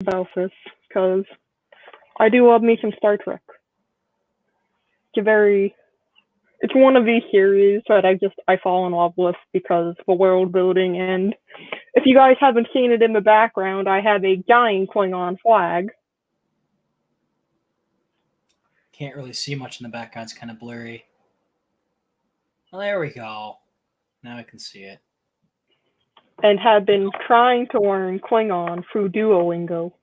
about this because I do love me some Star Trek. It's one of these series that I fall in love with because of the world building, and if you guys haven't seen it in the background, I have a giant Klingon flag. Can't really see much in the background. It's kind of blurry. Well, there we go. Now I can see it. And have been trying to learn Klingon through Duolingo.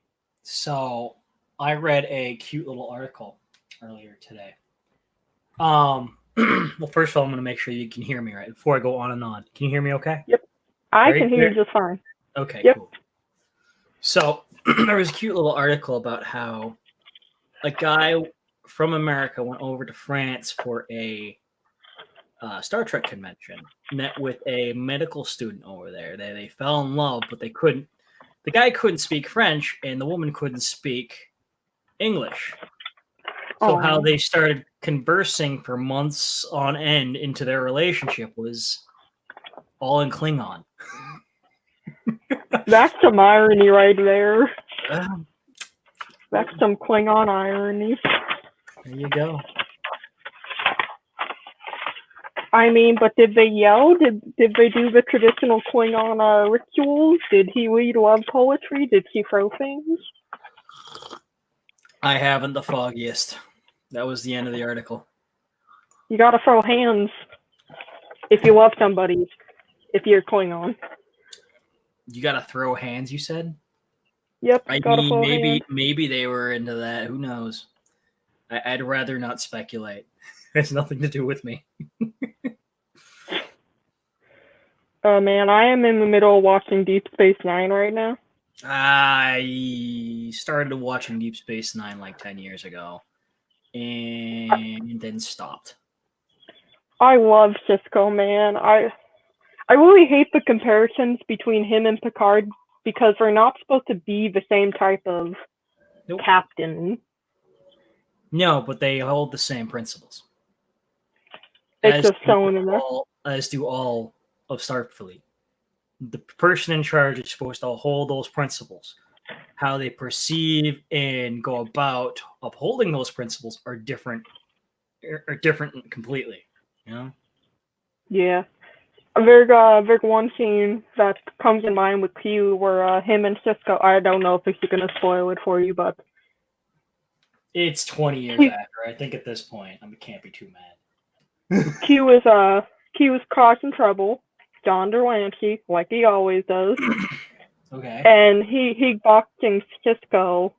So, I read a cute little article earlier today. Well, first of all, I'm going to make sure you can hear me right before I go on and on. Can you hear me okay? Yep. I can hear you just fine. Okay, yep. Cool. So, there was a cute little article about how a guy from America went over to France for a Star Trek convention, met with a medical student over there. They fell in love, but they couldn't. The guy couldn't speak French, and the woman couldn't speak English. So how they started conversing for months on end into their relationship was all in Klingon. That's some irony right there. That's some Klingon irony. There you go. I mean, but did they yell? Did they do the traditional Klingon rituals? Did he read love poetry? Did he throw things? I haven't the foggiest. That was the end of the article. You gotta throw hands if you love somebody, if you're Klingon. You gotta throw hands, you said? Yep, maybe they were into that. Who knows? I'd rather not speculate. It has nothing to do with me. Man, I am in the middle of watching Deep Space Nine right now. I started watching Deep Space Nine like 10 years ago and then stopped. I love Sisko, man. I really hate the comparisons between him and Picard because they're not supposed to be the same type of captain. No, but they hold the same principles. It's just so in there. As do all of Starfleet. The person in charge is supposed to hold those principles. How they perceive and go about upholding those principles are different completely. You know? Yeah. There's one scene that comes in mind with Q where him and Sisko, I don't know if it's going to spoil it for you, but it's 20 years after. I think at this point, I can't be too mad. Q is causing trouble. John Delancey, like he always does. Okay. And he boxing Sisko,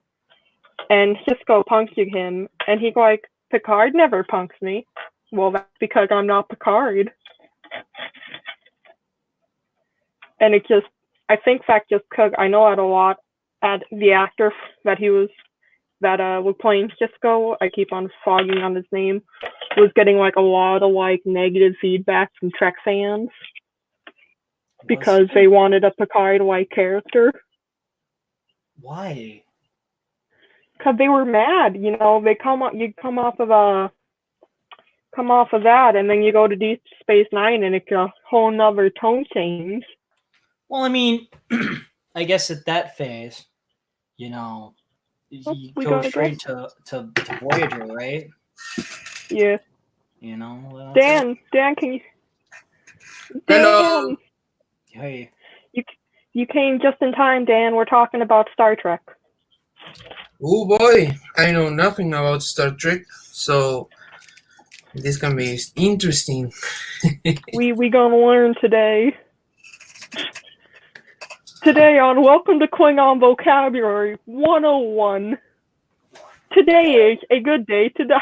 and Sisko punching him, and he's like, Picard never punks me. Well, that's because I'm not Picard. And it just, I think that just because I know it a lot at the actor that was playing Sisko, I keep on fogging on his name, was getting like a lot of like negative feedback from Trek fans because they wanted a Picard-like character. Why? Because they were mad, you know. You come off of that, and then you go to Deep Space Nine, and it's a whole nother tone change. Well, I mean, I guess at that phase, you know, you go straight to Voyager, right? Yeah. You know. Dan, can you? Hello. Dan, hey. You came just in time, Dan. We're talking about Star Trek. Oh boy, I know nothing about Star Trek, so this can be interesting. we gonna learn today. Today on Welcome to Klingon Vocabulary 101. Today is a good day to die.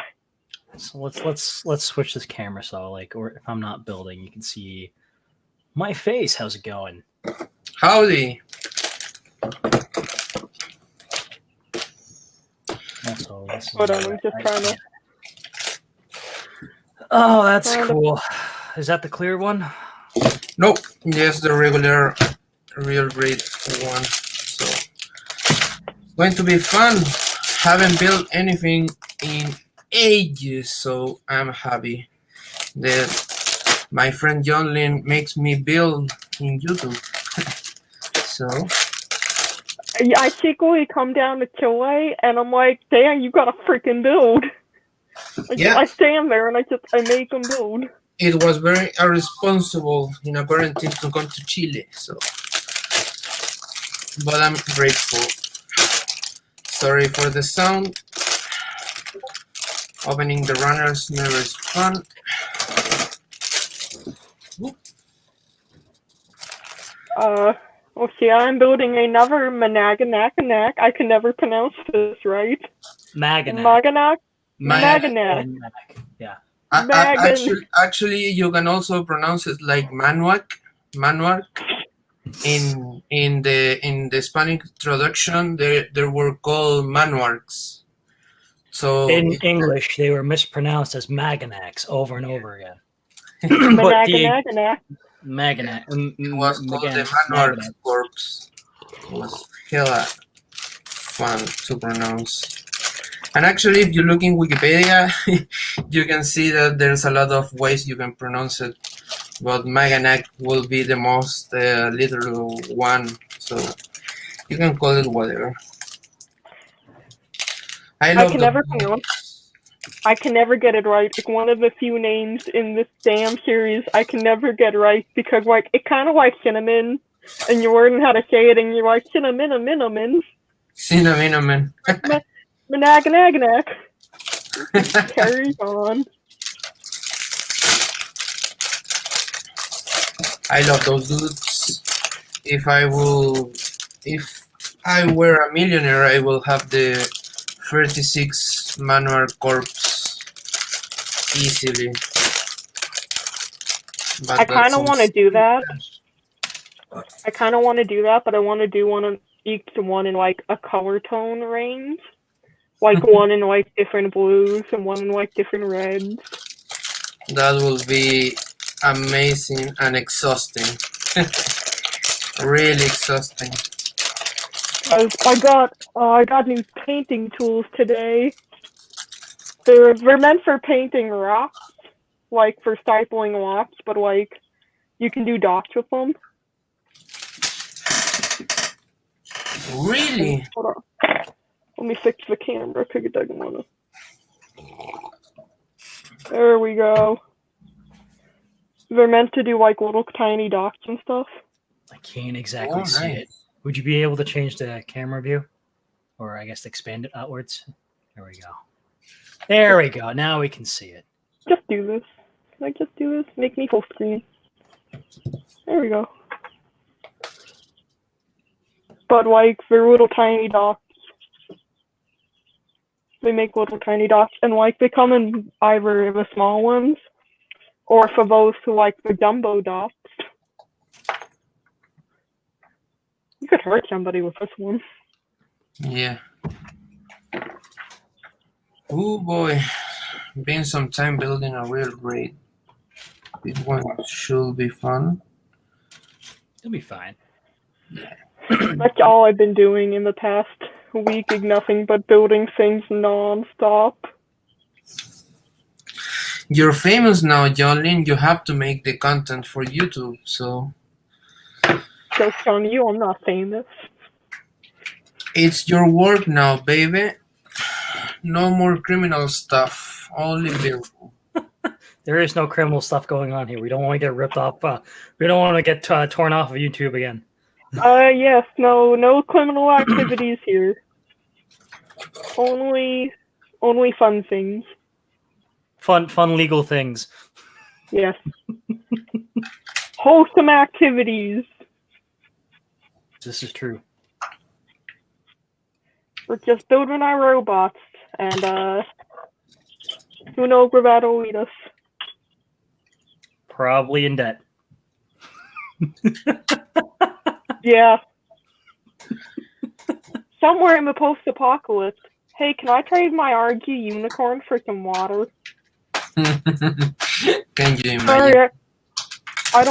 So let's switch this camera so or if I'm not building, you can see my face. How's it going? Howdy. Also, hold on, I'm just trying to. Oh, that's cool. Is that the clear one? Nope, just the regular real red one. So it's going to be fun. Haven't built anything in ages, so I'm happy that my friend John Lynn makes me build in YouTube. So I secretly come down to Chile, and I'm like, damn, you gotta freaking build. Yeah. I stand there and I make them build. It was very irresponsible in a quarantine to come to Chile, so. But I'm grateful. Sorry for the sound. Opening the runners never is fun. Okay, I'm building another Managanac. I can never pronounce this right. Maganac. Maganac. Yeah. Actually, you can also pronounce it like Manuac. In the Spanish traduction, they were called Manuarks. So in English, they were mispronounced as Maganacs over and over again. Managanac. Maganac. It was called the Manuark Corps. It was hella fun to pronounce. And actually, if you look in Wikipedia, you can see that there's a lot of ways you can pronounce it. But Maganac will be the most literal one, so you can call it whatever. I can never get it right. It's one of the few names in this damn series I can never get right because like it kind of like cinnamon, and you're learning how to say it, and you're like cinnamon. Cinnamon. Managanac. Carry on. I love those dudes. If I were a millionaire, I will have the 36 Manual Corps easily. But I kind of want to do that. But I want to do each one in like a color tone range. Like one in like different blues and one in like different reds. That will be amazing and exhausting. Really exhausting. I got new painting tools today. They're meant for painting rocks, like for stipling rocks, but like you can do dots with them. Really? Hold on. Let me fix the camera because it doesn't want to. There we go. They're meant to do like little tiny dots and stuff. I can't exactly see it. Would you be able to change the camera view? Or I guess expand it outwards? There we go. There we go. Now we can see it. Just do this. Can I just do this? Make me full screen. There we go. But like they're little tiny dots. They make little tiny dots, and like they come in either the small ones or for those who like the jumbo dots. You could hurt somebody with this one. Yeah. Oh boy. Been some time building a real raid. This one should be fun. It'll be fine. Yeah. That's all I've been doing in the past week, nothing but building things non-stop. You're famous now, Jolene. You have to make the content for YouTube, so... Joke's on you, I'm not famous. It's your work now, baby. No more criminal stuff. Only build. There is no criminal stuff going on here. We don't want to get ripped off. We don't want to get torn off of YouTube again. Yes, no criminal activities here. Only fun things. Fun legal things. Yes. Wholesome activities. This is true. We're just building our robots, and who knows where that'll lead us. Probably in debt. Yeah. Somewhere in the post-apocalypse. Hey, can I trade my RG unicorn for some water? Can you imagine? Sorry, I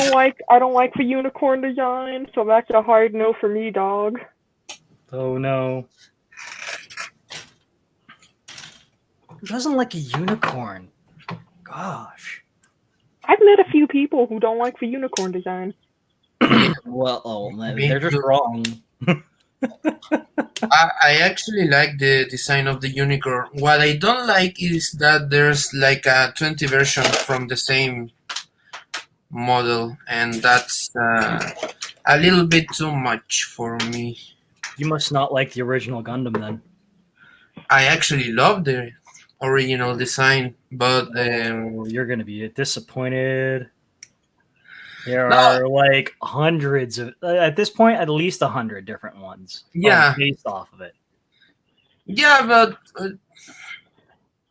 don't like the unicorn design, so that's a hard no for me, dog. Oh no. Who doesn't like a unicorn? Gosh. I've met a few people who don't like the unicorn design. Well, they're just wrong. I actually like the design of the unicorn. What I don't like is that there's like a 20 version from the same model, and that's a little bit too much for me. You must not like the original Gundam then. I actually love the original design, but Oh, you're gonna be disappointed. There no, are like hundreds of at this point, at least 100 different ones. yeah, based off of it. yeah, but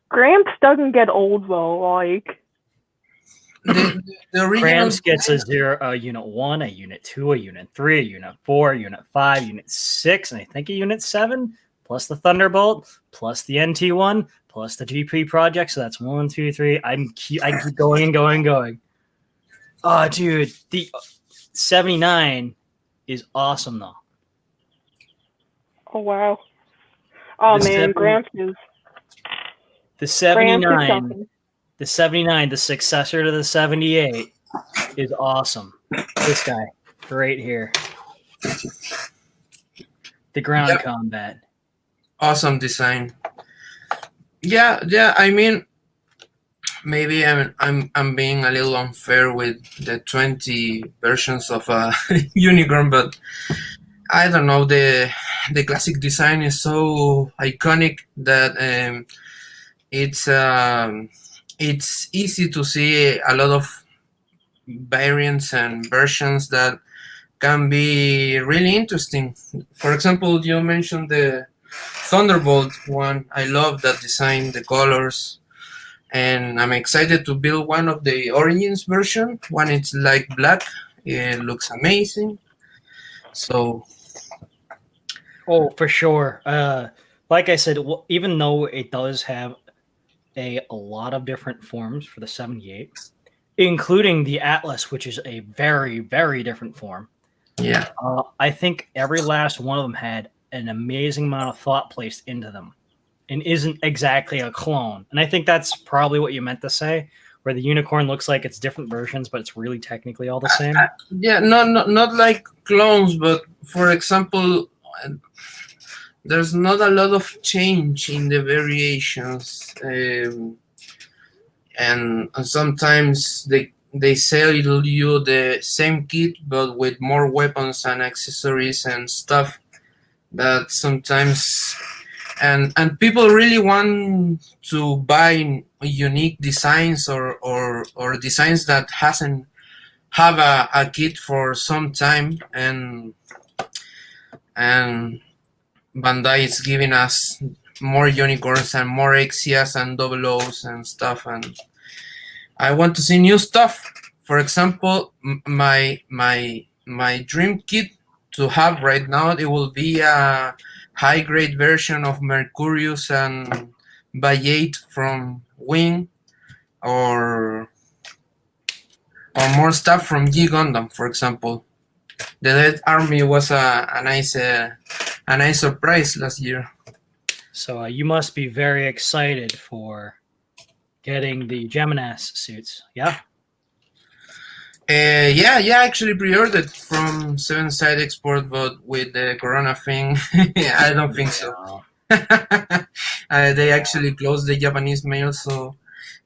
Gramps doesn't get old though. Like, the original Gramps gets a zero, a unit 1, a unit 2, a unit 3, a unit 4, a unit 5, unit 6, and I think a unit 7, plus the Thunderbolt, plus the NT1, plus the GP project. So that's 1, 2, 3. I keep going and going and going. Oh, dude, the 79 is awesome though. oh wow. Oh The man, 70 Gramps is The Gramps is 79, something. the 79, the successor to the 78, is awesome. This guy, right here, the ground Yep. combat. awesome design. Yeah, yeah. I mean, maybe I'm being a little unfair with the 20 versions of Unicorn, but I don't know. The classic design is so iconic that it's easy to see a lot of variants and versions that can be really interesting. For example, you mentioned the Thunderbolt one. I love that design, the colors, and I'm excited to build one of the Origins version. One it's like black. It looks amazing. So Oh, for sure. Like I said, even though it does have a lot of different forms for the 78, including the Atlas, which is a very, very different form. yeah, I think every last one of them had an amazing amount of thought placed into them and isn't exactly a clone. And I think that's probably what you meant to say, where the unicorn looks like it's different versions, but it's really technically all the same. yeah, not like clones, but for example, there's not a lot of change in the variations, and sometimes they sell you the same kit but with more weapons and accessories and stuff that sometimes and people really want to buy unique designs or designs that hasn't have a kit for some time, and Bandai is giving us more unicorns and more Exias and double O's and stuff, and I want to see new stuff. For example, my dream kit to have right now, it will be a high grade version of Mercurius and Bayate from Wing, or more stuff from G Gundam, for example. The Dead Army was a nice surprise last year. So you must be very excited for getting the Geminas suits. Yeah. Yeah, I actually pre-ordered from Seven Side Export, but with the Corona thing, I don't think so. They actually closed the Japanese mail, so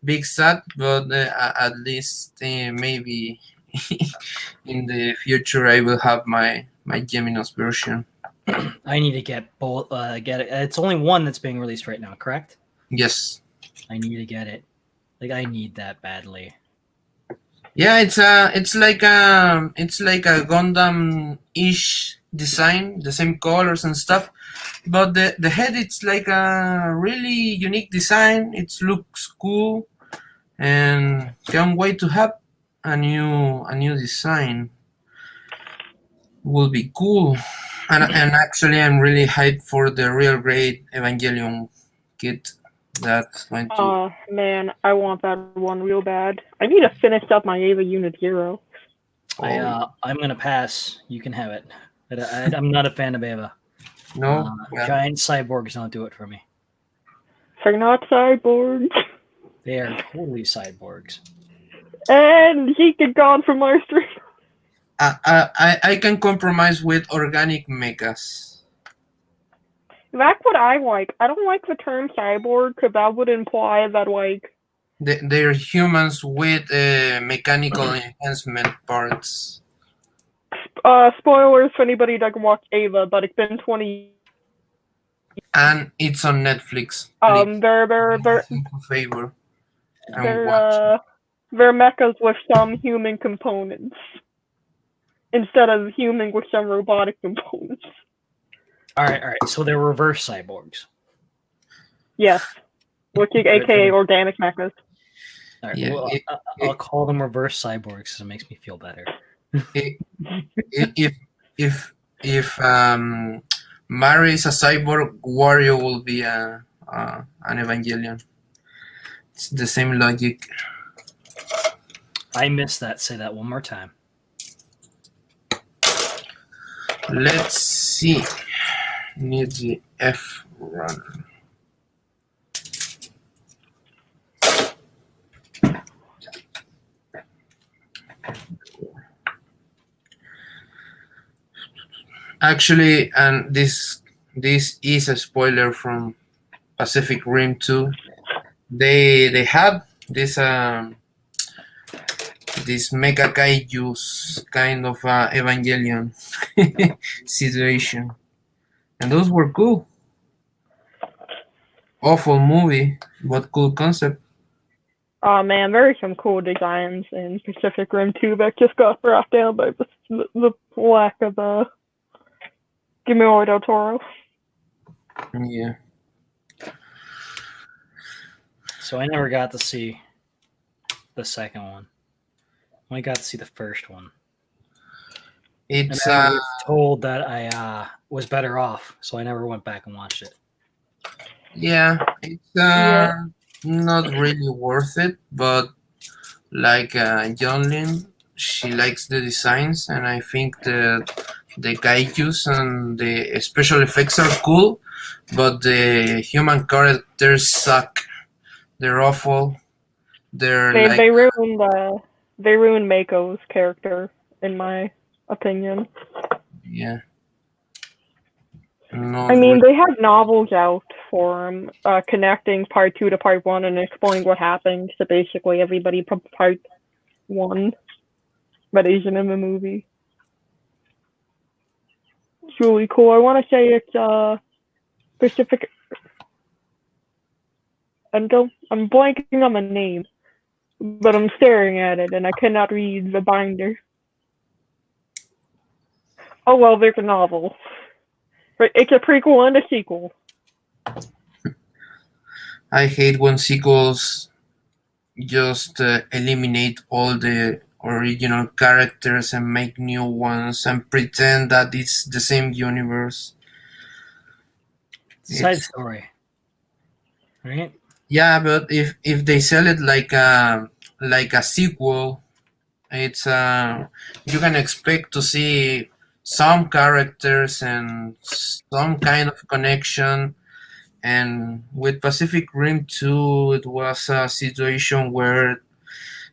big sad. But at least maybe in the future I will have my Geminos version. I need to get both. Get it. It's only one that's being released right now, correct? Yes. I need to get it. Like I need that badly. Yeah, it's like a Gundam-ish design, the same colors and stuff, but the head it's like a really unique design. It looks cool, and can't wait to have a new design. Will be cool, and actually I'm really hyped for the real grade Evangelion kit. That's going to. Oh man, I want that one real bad. I need to finish up my Ava Unit 0. I'm gonna pass. You can have it. I'm not a fan of Eva. No, well, Giant cyborgs don't do it for me. They're not cyborgs. They are totally cyborgs. And he get gone from our stream. I can compromise with organic mechas. That's what I like. I don't like the term cyborg because that would imply that like They're humans with mechanical enhancement parts. spoilers for anybody that can watch Ava, but it's been 20. And it's on Netflix. Please, They're do me a favor and they're watch it. they're mechas with some human components instead of human with some robotic components. All right. So they're reverse cyborgs. Yes, which is aka organic mechas. All right. Yeah, Well, I'll call them reverse cyborgs because it makes me feel better. if Mary is a cyborg, Wario will be an Evangelion. It's the same logic. I missed that. Say that one more time. Let's see. Need the F run. Actually, and this is a spoiler from Pacific Rim 2. They had this mega kaijus kind of Evangelion situation, and those were cool. Awful movie, but cool concept. Oh man, very some cool designs in Pacific Rim 2 that just got brought down by the lack of Guillermo del Toro. Yeah. So I never got to see the second one. I only got to see the first one. It's and I was told that I was better off, so I never went back and watched it. yeah, it's not really worth it, but like John Lynn, she likes the designs, and I think the kaijus and the special effects are cool, but the human characters suck. They're awful. They're like They ruined Mako's character, in my opinion. yeah. No, I mean, they had novels out for him, connecting part 2 to part 1 and explaining what happened to basically everybody from part 1 that isn't in the movie. It's really cool. I want to say it's Pacific. I'm blanking on the name, but I'm staring at it and I cannot read the binder. Oh well, there's a novel. It's a prequel and a sequel. I hate when sequels just eliminate all the original characters and make new ones and pretend that it's the same universe. Side story, right? Yeah, but if they sell it like a sequel, it's you can expect to see some characters and some kind of connection. And with Pacific Rim 2, it was a situation where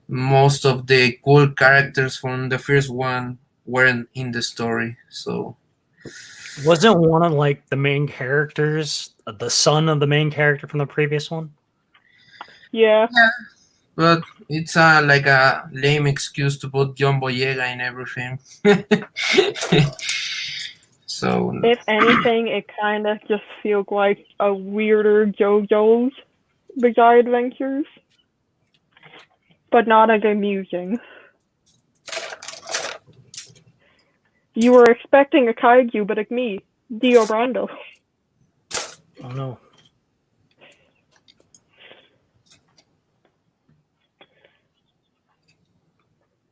most of the cool characters from the first one weren't in the story. So wasn't one of like the main characters the son of the main character from the previous one? Yeah. But it's like a lame excuse to put John Boyega in everything. So if anything, it kind of just feels like a weirder JoJo's Bizarre Adventures, but not as amusing. You were expecting a kaiju, but it's me, Dio Brando. Oh no.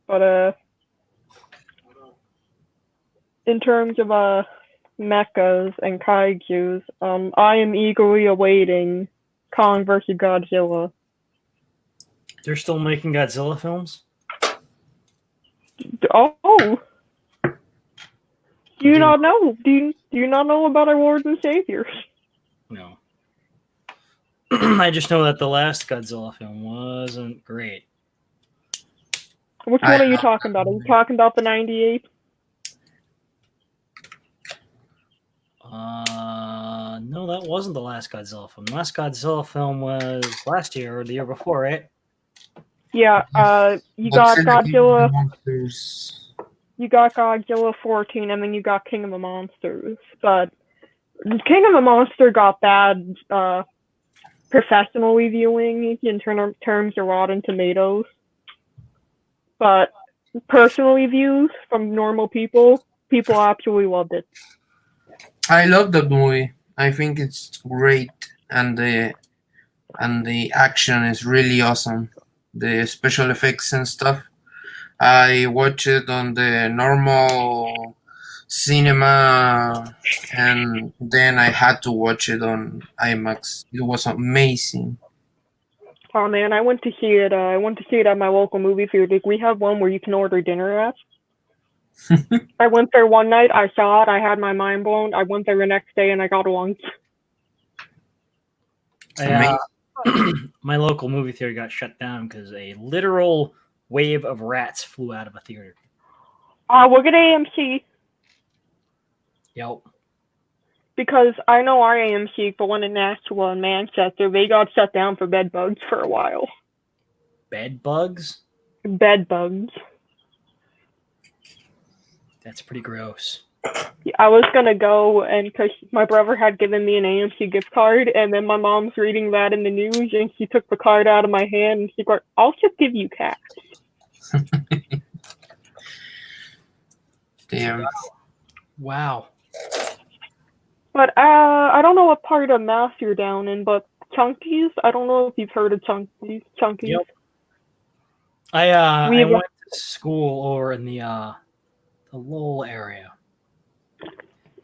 But in terms of mechas and kaijus, I am eagerly awaiting Kong vs. Godzilla. They're still making Godzilla films? Oh, do you not know? Do you not know about our Lord and Savior? No. I just know that the last Godzilla film wasn't great. Which one are you talking about? Are you talking about the 98? No, that wasn't the last Godzilla film. The last Godzilla film was last year or the year before, right? Yeah, you got Godzilla King of the Godzilla. Monsters. You got Godzilla 14, and then you got King of the Monsters. But King of the Monster got bad professional reviewing in terms of Rotten Tomatoes. But personal reviews from normal people absolutely loved it. I love that movie. I think it's great, and the action is really awesome. The special effects and stuff. I watched it on the normal cinema, and then I had to watch it on IMAX. It was amazing. Oh man, I went to see it. I went to see it at my local movie theater. We have one where you can order dinner at. I went there one night. I saw it. I had my mind blown. I went there the next day and I got lunch. My local movie theater got shut down because a literal wave of rats flew out of a theater. Look at AMC. Yep. Because I know our AMC, the one in Nashville and Manchester, they got shut down for bed bugs for a while. Bed bugs? Bed bugs. That's pretty gross. I was gonna go, and because my brother had given me an AMC gift card, and then my mom's reading that in the news, and she took the card out of my hand, and she's like, "I'll just give you cash." Damn. Wow. But I don't know what part of Mass you're down in, but Chunkies. I don't know if you've heard of Chunkies. Yep. I went to school over in the Lowell area.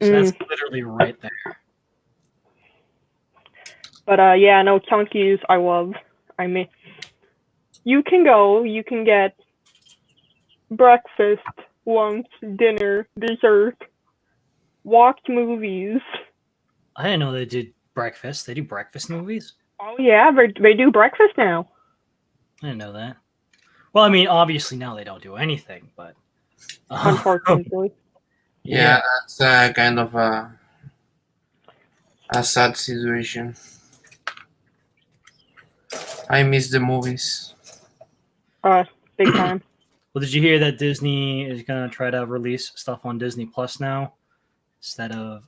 So that's literally right there. But yeah, no, Chunkies I love. I mean, you can go, you can get breakfast, lunch, dinner, dessert, watch movies. I didn't know they did breakfast. They do breakfast movies? Oh yeah, they do breakfast now. I didn't know that. Well, I mean, obviously now they don't do anything, but unfortunately. Yeah, that's kind of a sad situation. I miss the movies. Big time. Well, did you hear that Disney is going to try to release stuff on Disney Plus now instead of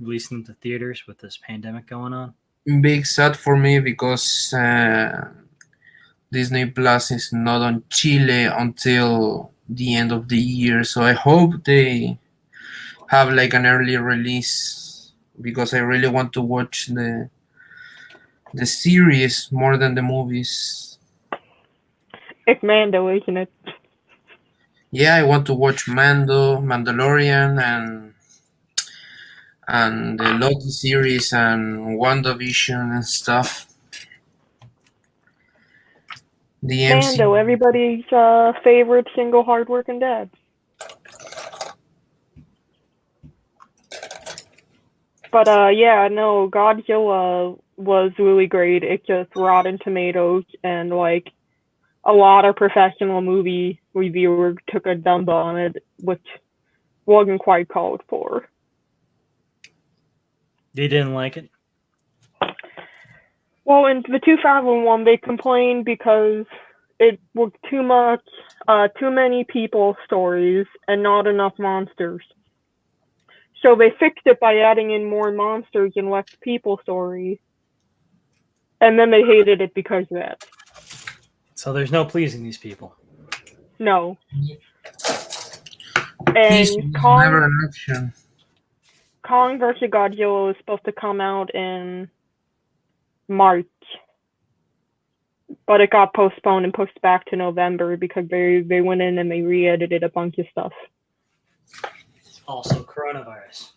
releasing them to theaters with this pandemic going on? Big sad for me because Disney Plus is not on Chile until the end of the year. So I hope they have like an early release because I really want to watch the series more than the movies. It's Mando, isn't it? Yeah, I want to watch Mando, Mandalorian, and the Loki series and WandaVision and stuff. The Mando, MCU. everybody's favorite single hardworking dad. But yeah, no, Godzilla was really great. It just Rotten Tomatoes and like a lot of professional movie reviewers took a dump on it, which wasn't quite called for. They didn't like it? Well, in the 2001, they complained because it was too much, too many people stories and not enough monsters. So they fixed it by adding in more monsters and less people stories. And then they hated it because of that. So there's no pleasing these people. No. Peace And is never an option. Kong vs. Godzilla was supposed to come out in March. But it got postponed and pushed back to November because they went in and they re-edited a bunch of stuff. Also, coronavirus.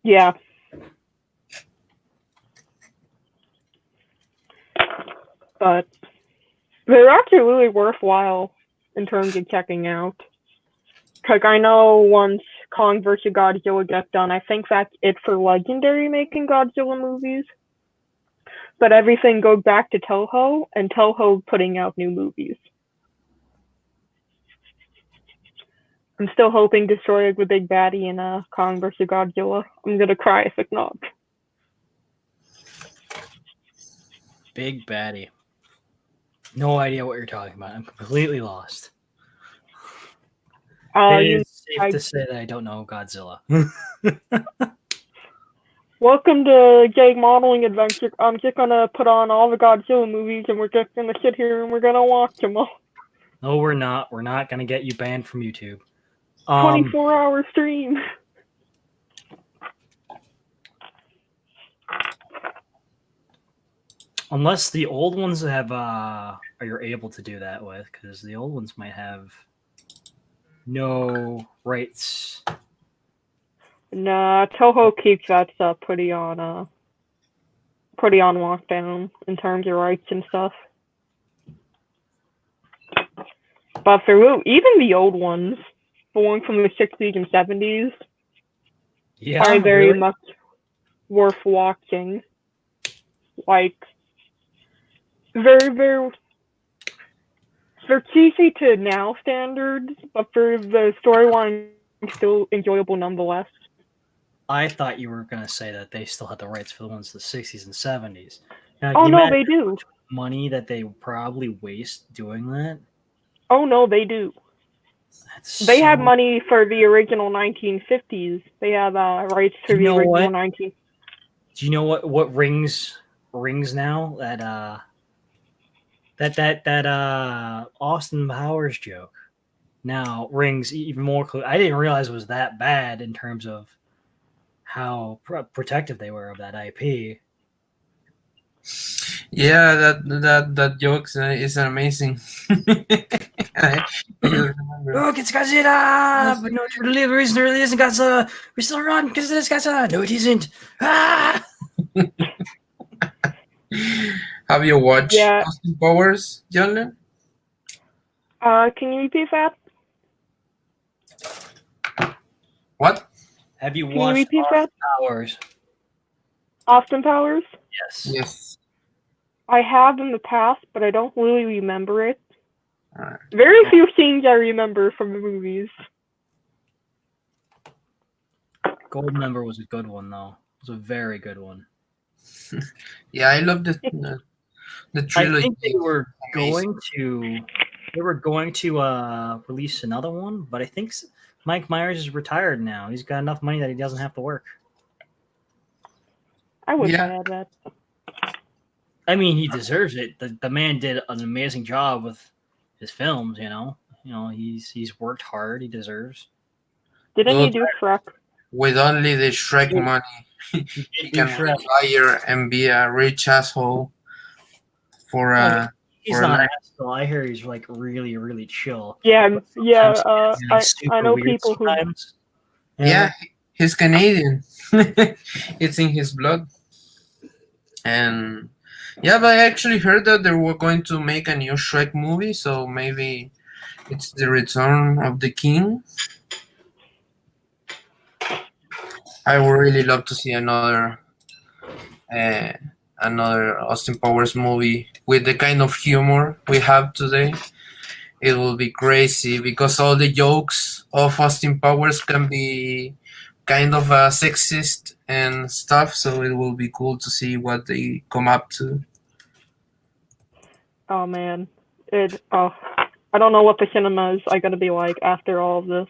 Yeah. But they're actually really worthwhile in terms of checking out. Because I know once Kong vs. Godzilla gets done, I think that's it for Legendary making Godzilla movies. But everything goes back to Toho, and Toho putting out new movies. I'm still hoping Destroyer the Big Baddie in Kong vs. Godzilla. I'm gonna cry if it's not. big baddie. No idea what you're talking about. I'm completely lost. It is safe to say that I don't know Godzilla. Welcome to Gay Modeling Adventure. I'm just gonna put on all the Godzilla movies and we're just gonna sit here and we're gonna watch them all. No, we're not. We're not gonna get you banned from YouTube. 24-hour stream. Unless the old ones have, you're able to do that with, because the old ones might have no rights. Nah, Toho keeps that stuff pretty on lockdown in terms of rights and stuff. But for even the old ones, the ones from the 60s and 70s, are very much worth watching. Like, very, they're cheesy to now standards, but for the storyline, still enjoyable nonetheless. I thought you were going to say that they still had the rights for the ones of the 60s and 70s. Now, oh, no, they do. Money that they probably waste doing that? Oh, no, they do. They have money for the original 1950s. They have rights for the original 19. Do you know what rings now? That Austin Powers joke now rings even more close. I didn't realize it was that bad in terms of how protective they were of that IP. Yeah, that joke is amazing. I remember. Look, it's Godzilla! But no, to the reason there really isn't Godzilla. We still run because it is Godzilla. No, it isn't. Ah! Have you watched Austin Powers, John? Can you repeat that? What? Have you watched Austin Powers? Austin Powers? Yes. Yes. I have in the past, but I don't really remember it. Very few scenes I remember from the movies. Goldmember was a good one, though. It was a very good one. Yeah, I love the trilogy. I think they were going to release another one, but I think Mike Myers is retired now. He's got enough money that he doesn't have to work. I wouldn't add that. I mean, he deserves it. The man did an amazing job with his films. You know, he's worked hard. He deserves. Didn't he do Shrek? With only the Shrek money, he can retire and be a rich asshole for He's not an asshole. I hear he's like really, really chill. Yeah. I know people sometimes. who. Yeah, he's Canadian. It's in his blood. And yeah, but I actually heard that they were going to make a new Shrek movie, so maybe it's the return of the king. I would really love to see another Austin Powers movie with the kind of humor we have today. It will be crazy because all the jokes of Austin Powers can be kind of sexist and stuff, so it will be cool to see what they come up to. Oh man, I don't know what the cinemas are gonna be like after all of this,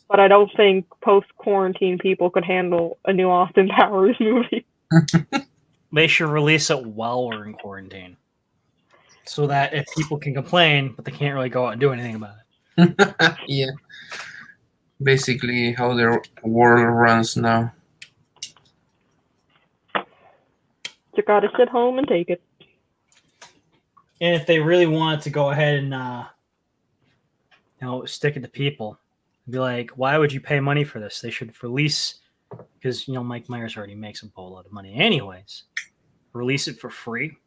but I don't think post-quarantine people could handle a new Austin Powers movie. They should release it while we're in quarantine, so that if people can complain, but they can't really go out and do anything about it. Yeah. Basically how the world runs now. You gotta sit home and take it. And if they really wanted to go ahead and stick it to people, be like, why would you pay money for this? They should release, because Mike Myers already makes a whole lot of money anyways. Release it for free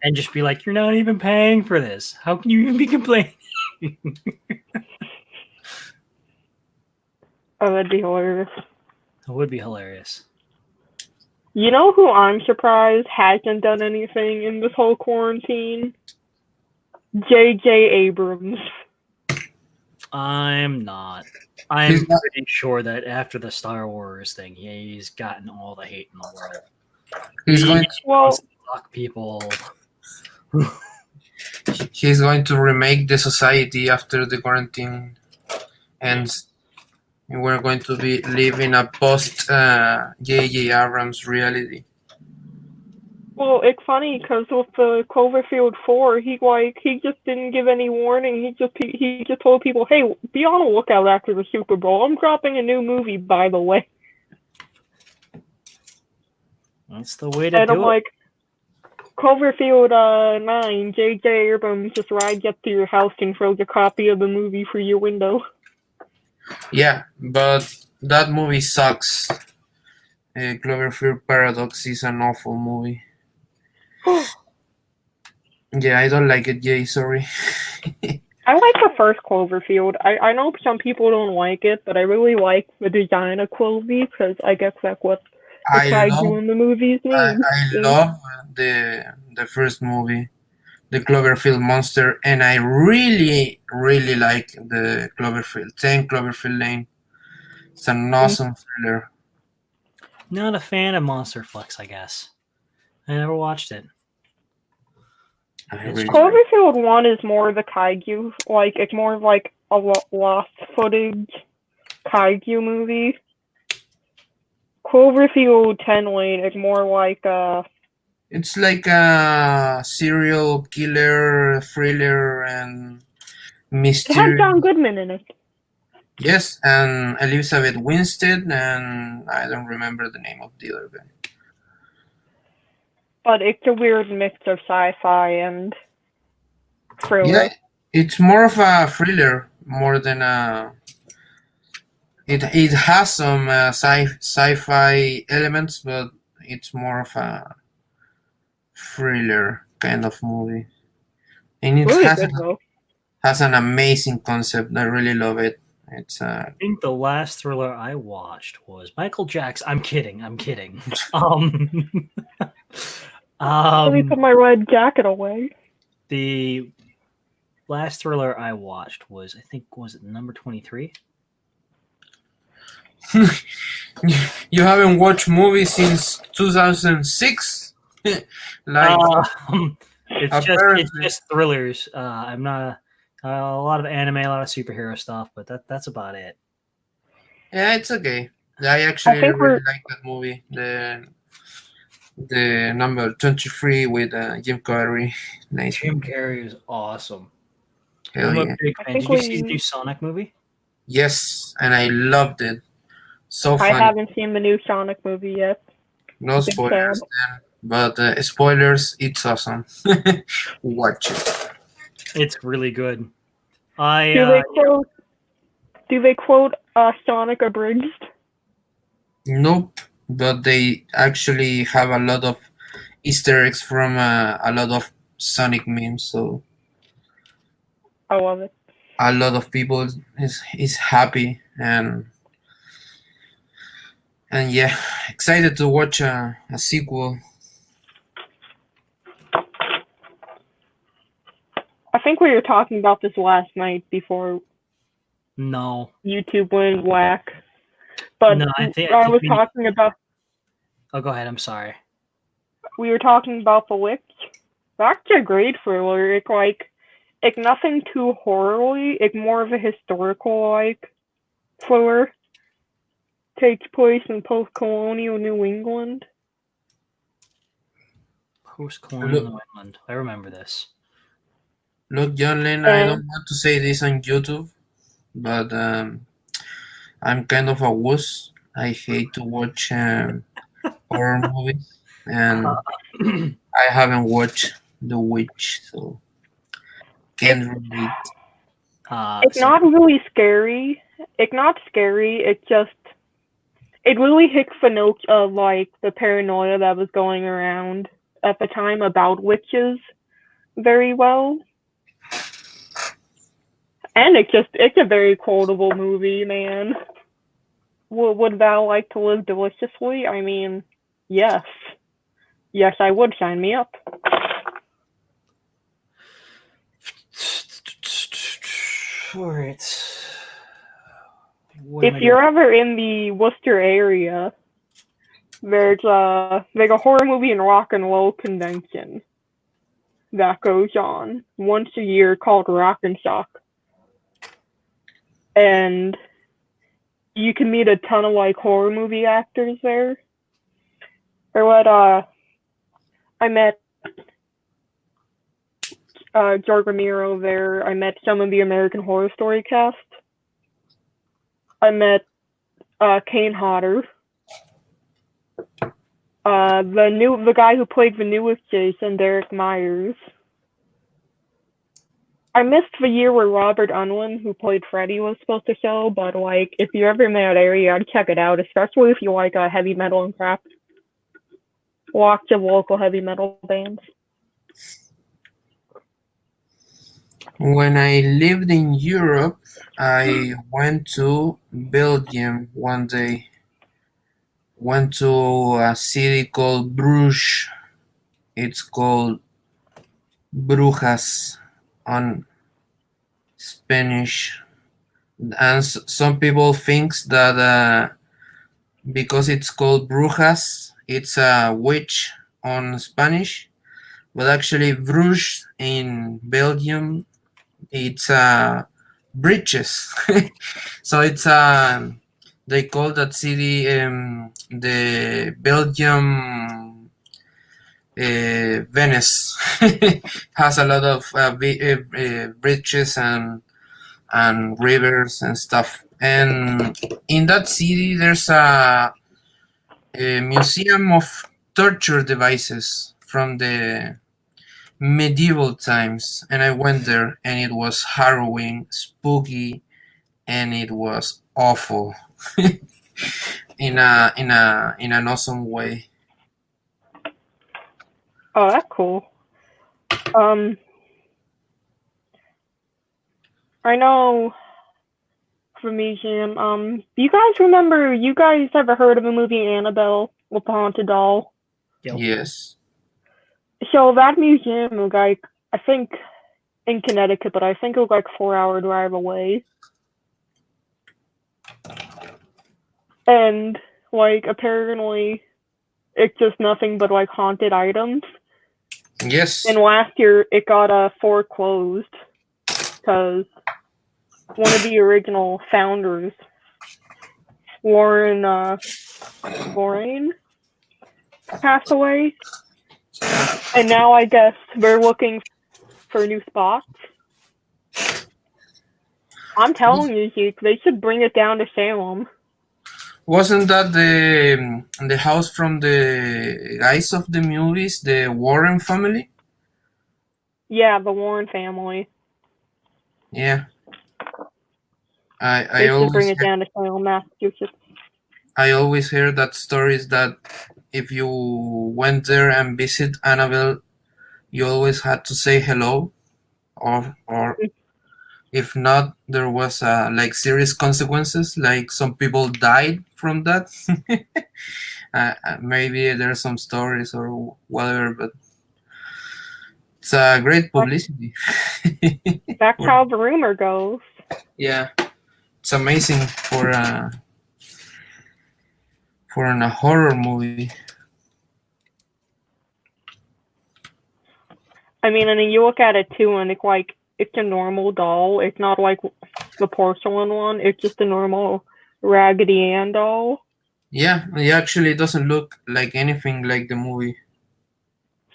and just be like, you're not even paying for this. How can you even be complaining? Oh, that'd be hilarious. It would be hilarious. You know who I'm surprised hasn't done anything in this whole quarantine? J.J. Abrams. I'm not. I'm pretty sure that after the Star Wars thing, he's gotten all the hate in the world. He's going to Fuck people. He's going to remake the society after the quarantine ends. And we're going to be living a post J.J. Abrams reality. Well, it's funny because with the Cloverfield 4, he just didn't give any warning. He just told people, "Hey, be on the lookout after the Super Bowl. I'm dropping a new movie, by the way." That's the way to And I'm do it. like, Cloverfield 9, J.J. Abrams just rides up to your house and throws a copy of the movie through your window. Yeah, but that movie sucks. Cloverfield Paradox is an awful movie. Yeah, I don't like it, Jay. Sorry. I like the first Cloverfield. I know some people don't like it, but I really like the design of Clovey because I guess that's what the I kaiju love in the movies I, mean. I love the first movie, the Cloverfield Monster, and I really like the Cloverfield 10 Cloverfield Lane. It's an awesome thriller. Not a fan of Monster Flicks, I guess. I never watched it. I It's really Cloverfield 1 is more the kaiju, like it's more of like a lost footage kaiju movie. Cloverfield 10 Lane is more like It's like a serial killer thriller and it had mystery. John Goodman in it. Yes, and Elizabeth Winstead, and I don't remember the name of the other guy. But it's a weird mix of sci-fi and thriller. Yeah, it's more of a thriller more than a. It has some sci-fi elements, but it's more of a thriller kind of movie, and it Really good though. has an amazing concept. I really love it. It's I think the last thriller I watched was Michael Jackson. I'm kidding. Let me put my red jacket away. The last thriller I watched was, I think, was it number 23? You haven't watched movies since 2006. It's just thrillers. I'm not a lot of anime, a lot of superhero stuff, but that's about it. Yeah, it's okay. I actually really like that movie. The number 23 with Jim Carrey. Nice. Jim Carrey is awesome. Hell I'm yeah. a big fan. Did you see the new Sonic movie? Yes, and I loved it. So I funny. haven't seen the new Sonic movie yet. No spoilers, but spoilers, it's awesome. Watch it. It's really good. Do they quote Sonic abridged? Nope, but they actually have a lot of Easter eggs from a lot of Sonic memes, so I love it. a lot of people is happy and yeah, excited to watch a sequel. I think we were talking about this last night before No. YouTube went whack. But no, I was talking about. Oh, go ahead. I'm sorry. We were talking about The Witch. That's a great thriller. It's nothing too horror-y. It's more of a historical thriller. Takes place in post-colonial New England. Post-colonial New England. I remember this. Look, John Lynn, I don't want to say this on YouTube, but I'm kind of a wuss. I hate to watch horror movies, and I haven't watched The Witch, so can't relate. It's not really scary. It's not scary. It really hits the notes of the paranoia that was going around at the time about witches very well. And it's a very quotable movie, man. Would thou like to live deliciously? I mean, yes. Yes, I would. Sign me up. If you're ever in the Worcester area, there's a horror movie and rock and roll convention that goes on once a year called Rock and Shock. And you can meet a ton of like horror movie actors there. Or what I met George Romero there. I met some of the American Horror Story cast. I met Kane Hodder. The guy who played the newest Jason, Derek Myers. I missed the year where Robert Unwin, who played Freddy, was supposed to show, but like if you're ever in that area, I'd check it out, especially if you like heavy metal and crap. Watch the local heavy metal bands. When I lived in Europe, I went to Belgium one day. Went to a city called Bruges. It's called Brujas on Spanish. And some people think that because it's called Brujas, it's a witch on Spanish. But actually, Bruges in Belgium, it's bridges. So it's they call that city the Belgium Venice. Has a lot of bridges and rivers and stuff. And in that city, there's a museum of torture devices from the medieval times, and I went there, and it was harrowing, spooky, and it was awful in an awesome way. Oh, that's cool. I know for museum. Do you guys remember? You guys ever heard of the movie Annabelle with the haunted doll? Yep. Yes. So that museum was like, I think in Connecticut, but I think it was like 4-hour drive away. And like apparently it's just nothing but like haunted items. Yes. And last year it got foreclosed because one of the original founders, Warren passed away. And now I guess they're looking for new spots. I'm telling you, Zeke, they should bring it down to Salem. Wasn't that the house from the guys of the movies, the Warren family? Yeah, the Warren family. Yeah. I They should always bring it down to Salem, Massachusetts. I always hear that stories that if you went there and visit Annabelle, you always had to say hello, or if not, there was like serious consequences. Like some people died from that. Maybe there's some stories or whatever, but it's a great publicity. That's how the rumor goes. Yeah, it's amazing for a horror movie. I mean, and then you look at it too, and it's like it's a normal doll. It's not like the porcelain one. It's just a normal Raggedy Ann doll. Yeah, it actually doesn't look like anything like the movie.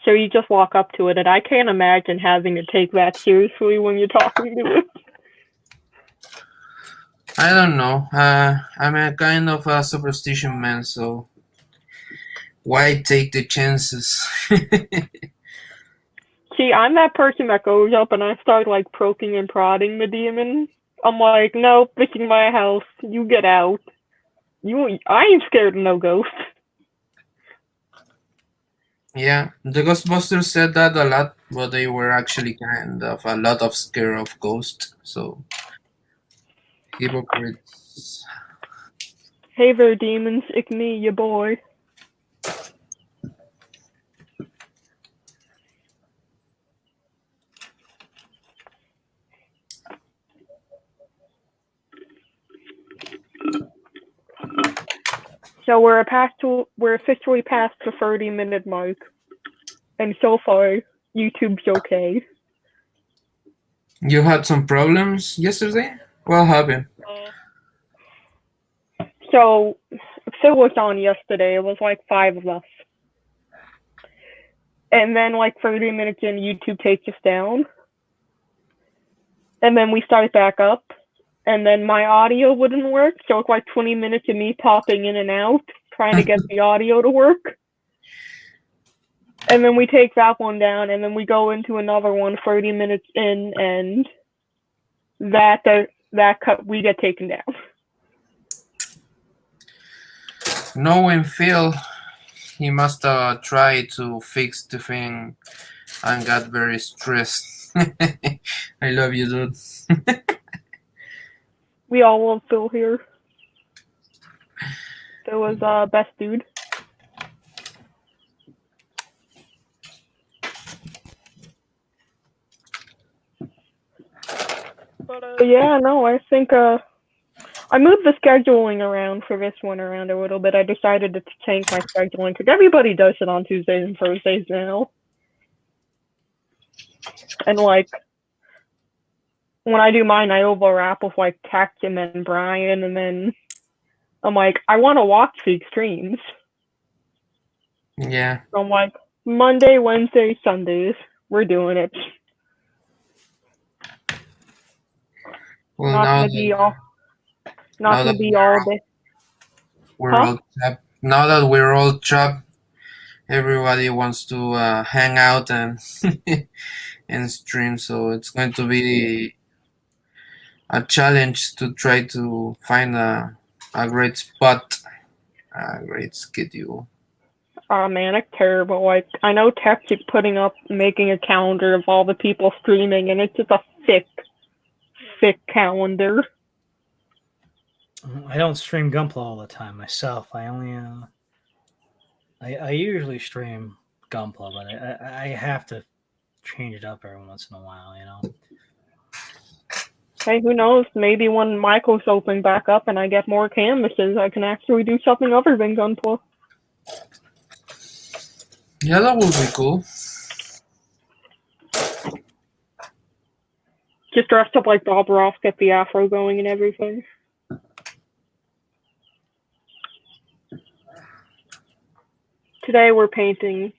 So you just walk up to it, and I can't imagine having to take that seriously when you're talking to it. I don't know. I'm a kind of a superstition man, so why take the chances? See, I'm that person that goes up and I start like poking and prodding the demon. I'm like, nope, this is my house. You get out. I ain't scared of no ghost. Yeah, the Ghostbusters said that a lot, but they were actually kind of a lot of scare of ghosts. So hypocrites. Hey there, demons. It's me, your boy. So we're officially past the 30-minute mark, and so far YouTube's okay. You had some problems yesterday? What happened? So Phil was on yesterday. It was like 5 of us. And then like 30 minutes in, YouTube takes us down. And then we start back up. And then my audio wouldn't work. So it's like 20 minutes of me popping in and out, trying to get the audio to work. And then we take that one down, and then we go into another one 30 minutes in, and that cut, we get taken down. Knowing Phil, he must try to fix the thing and got very stressed. I love you, dude. We all love Phil here. Phil was best dude. But yeah, no, I think I moved the scheduling around for this one around a little bit. I decided to change my scheduling because everybody does it on Tuesdays and Thursdays now. And like when I do mine, I overlap with like Tech and then Brian, and then I'm like, I want to watch the streams. Yeah. So I'm like, Monday, Wednesday, Sundays, we're doing it. Well, Not now gonna be all. Not gonna that be all day. we're Huh? all trapped. Now that we're all trapped, everybody wants to hang out and and stream. So it's going to be a challenge to try to find a great spot, a great schedule. Oh man, it's terrible. Like I know Tech keeps making a calendar of all the people streaming, and it's just a thick calendar. I don't stream Gunpla all the time myself. I only I usually stream Gunpla, but I have to change it up every once in a while, you know. Hey, who knows? Maybe when Michael's open back up and I get more canvases, I can actually do something other than Gunpla. Yeah, that would be cool. Just dressed up like Bob Ross, get the afro going and everything. Today we're painting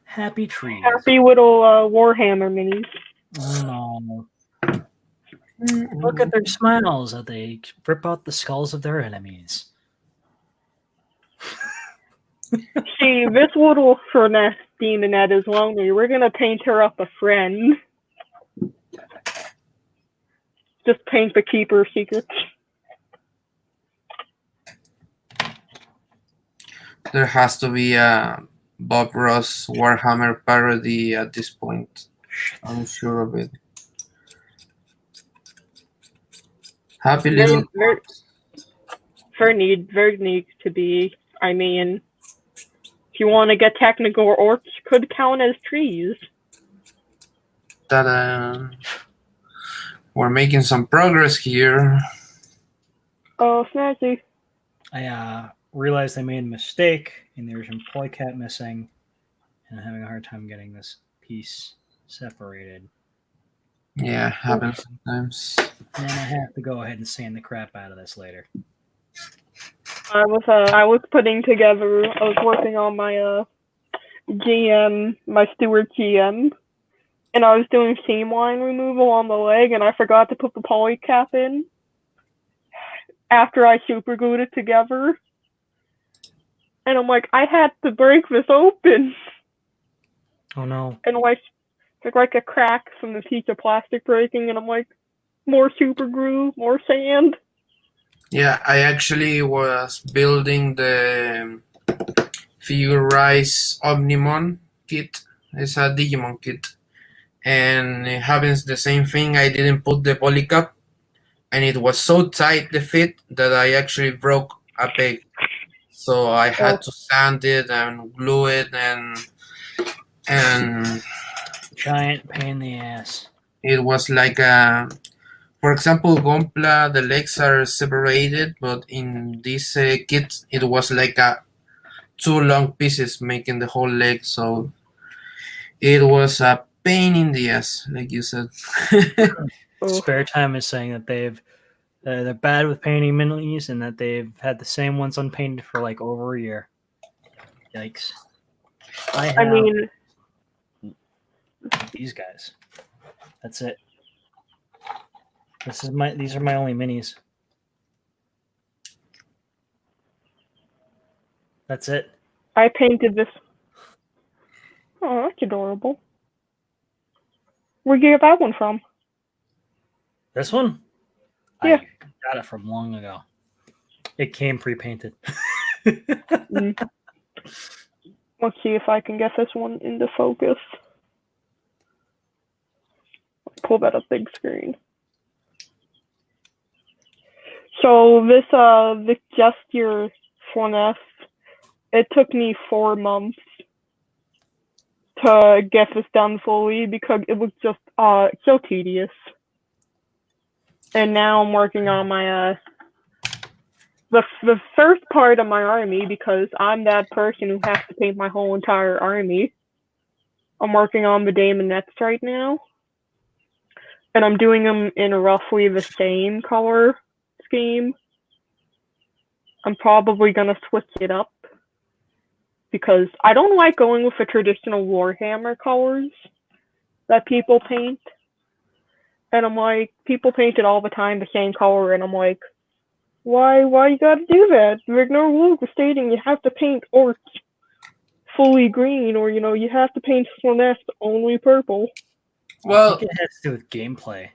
Happy trees. happy little Warhammer minis. Oh no. Look at their smiles as they rip out the skulls of their enemies. See, this little Fernandinette is lonely. We're gonna paint her up a friend. Just paint the keeper secrets. There has to be a Bob Ross Warhammer parody at this point. I'm sure of it. Happy little. There needs to be. I mean, if you want to get technical, orcs could count as trees. Ta-da! We're making some progress here. Oh, snazzy. I realized I made a mistake, and there's an polecat missing, and I'm having a hard time getting this piece separated. Yeah, happens sometimes. And I have to go ahead and sand the crap out of this later. I was putting together. I was working on my GM, my Stewart GM, and I was doing seam line removal on the leg, and I forgot to put the poly cap in after I super glued it together. And I'm like, I had to break this open. Oh no. And like, there's like a crack from the piece of plastic breaking, and I'm like, more super glue, more sand. Yeah, I actually was building the Figure-Rise Omnimon kit. It's a Digimon kit. And it happens the same thing. I didn't put the polycap, and it was so tight, the fit, that I actually broke a peg. So I had to sand it and glue it, and Giant pain in the ass. it was like a For example, Gompla, the legs are separated, but in this kit, it was like two long pieces making the whole leg, so it was a pain in the ass, like you said. Oh, Spare Time is saying that they're bad with painting minis and that they've had the same ones unpainted for like over a year. Yikes! I I have mean, these guys. That's it. These are my only minis. That's it. I painted this. Oh, that's adorable. Where'd you get that one from? This one? Yeah. I got it from long ago. It came pre-painted. Mm. Let's see if I can get this one into focus. Pull that up big screen. So this Just Your Forness, it took me 4 months to get this done fully because it was just so tedious. And now I'm working on my the first part of my army because I'm that person who has to paint my whole entire army. I'm working on the daemonettes right now. And I'm doing them in roughly the same color scheme. I'm probably going to switch it up because I don't like going with the traditional Warhammer colors that people paint. And I'm like, people paint it all the time, the same color, and I'm like, why you gotta do that? There's no rule stating you have to paint orcs fully green, or you have to paint Slanesh only purple. I Well, think it has to do with gameplay.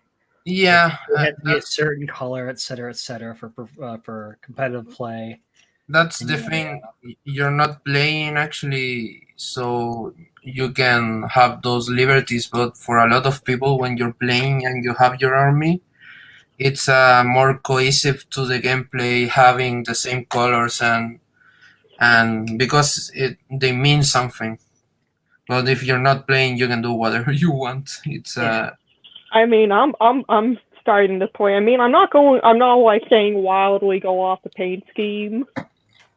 yeah, It had to be a certain color, etc., for competitive play. that's the thing. You're not playing actually, so you can have those liberties. But for a lot of people, when you're playing and you have your army, it's more cohesive to the gameplay, having the same colors and because they mean something. But if you're not playing, you can do whatever you want. It's I mean, I'm starting to play. I mean, I'm not like saying wildly go off the paint scheme.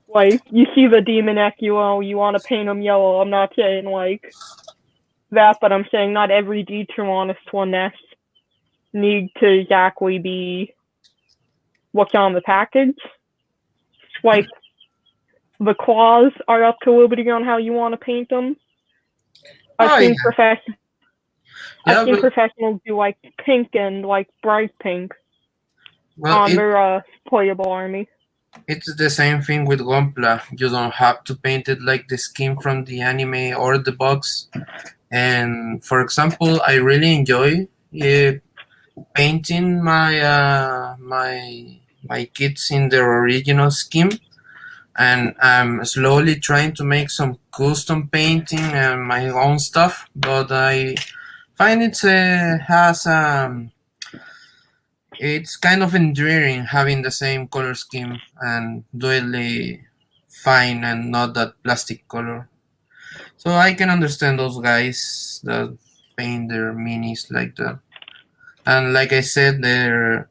Like, you see the Demonette, you want to paint them yellow. I'm not saying, like, that, but I'm saying not every D2 Slanesh need to exactly be what's on the package. Like, the claws are up to liberty on how you want to paint them. I've seen professionals do, like, pink and, like, bright pink on their playable army. It's the same thing with Gompla. You don't have to paint it like the skin from the anime or the box. And for example, I really enjoy painting my kits in their original scheme, and I'm slowly trying to make some custom painting and my own stuff. But I find it's kind of endearing having the same color scheme and dually fine and not that plastic color. So I can understand those guys that paint their minis like that. And like I said, the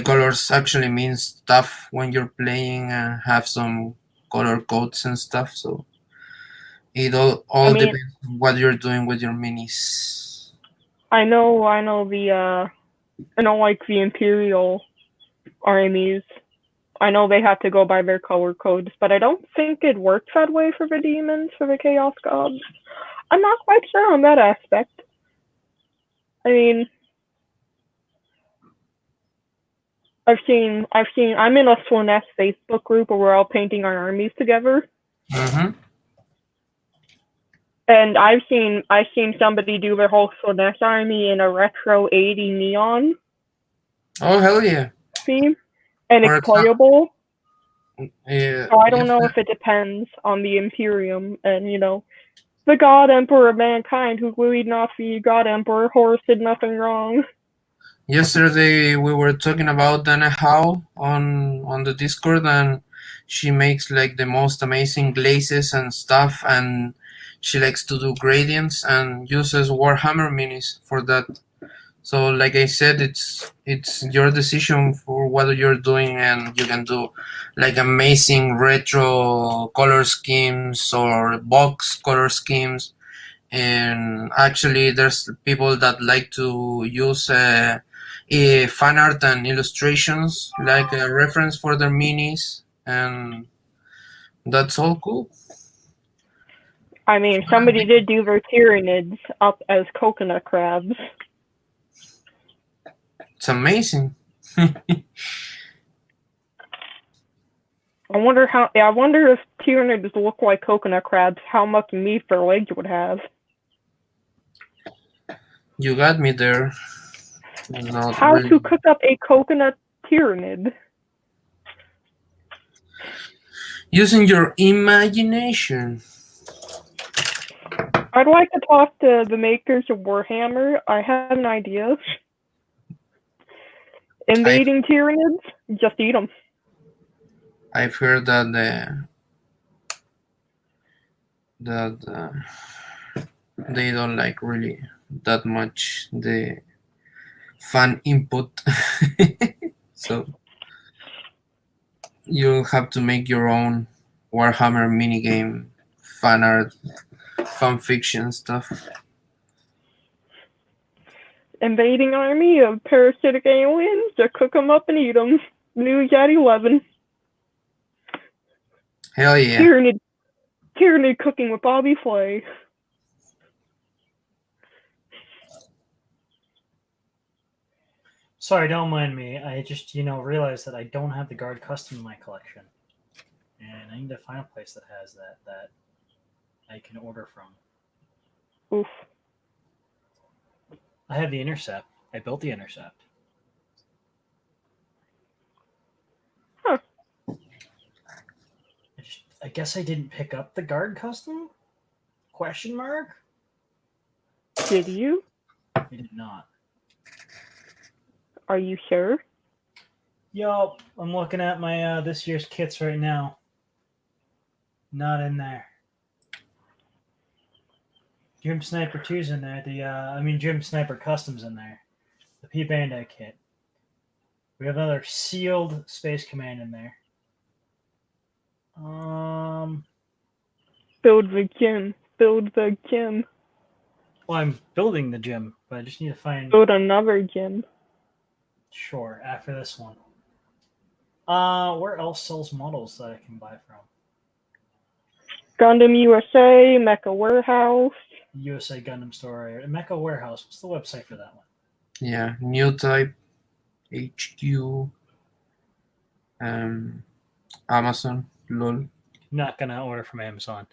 colors actually mean stuff when you're playing and have some color codes and stuff. So it all depends on what you're doing with your minis. I know like the Imperial armies. I know they have to go by their color codes, but I don't think it works that way for the demons, for the Chaos Gods. I'm not quite sure on that aspect. I mean, I'm in a Slanesh Facebook group where we're all painting our armies together. Mm-hmm. And I've seen somebody do their whole Slanesh army in a retro 80 neon. Oh, hell yeah. Theme. And it's playable. Yeah, so I don't know if it depends on the Imperium and, the God Emperor of mankind who lead not the God Emperor. Horus did nothing wrong. Yesterday we were talking about Dana Howe on the Discord, and she makes like the most amazing glazes and stuff, and she likes to do gradients and uses Warhammer minis for that. So, like I said, it's your decision for what you're doing, and you can do like amazing retro color schemes or box color schemes. And actually, there's people that like to use fan art and illustrations like a reference for their minis, and that's all cool. I mean, somebody did do their Tyranids up as coconut crabs. It's amazing. I wonder if Tyranids look like coconut crabs, how much meat their legs would have. You got me there. Not How really. to cook up a coconut Tyranid? Using your imagination. I'd like to talk to the makers of Warhammer. I have an idea. Invading Tyranids? Just eat them. I've heard that they don't like really that much the fan input, so you'll have to make your own Warhammer minigame fan art, fan fiction stuff. Invading army of parasitic aliens, just cook them up and eat them. News at 11. Hell yeah. Tyranid cooking with Bobby Flay. Sorry, don't mind me. I just, realized that I don't have the Guard Custom in my collection. And I need to find a place that has that I can order from. Oof. I have the Intercept. I built the Intercept. Huh. I guess I didn't pick up the Guard Custom? Question mark? Did you? I did not. Are you sure? Yup, I'm looking at my this year's kits right now. Not in there. Grim Sniper 2's in there. Grim Sniper Custom's in there. The P Bandai kit. We have another sealed Space Command in there. Build the gym. Build the gym. Well, I'm building the gym, but I just need to find. Build another gym. Sure, after this one. Where else sells models that I can buy from? Gundam USA, Mecha Warehouse. USA Gundam Store, Mecha Warehouse. What's the website for that one? Yeah, New Type, HQ, Amazon, lol. Not gonna order from Amazon.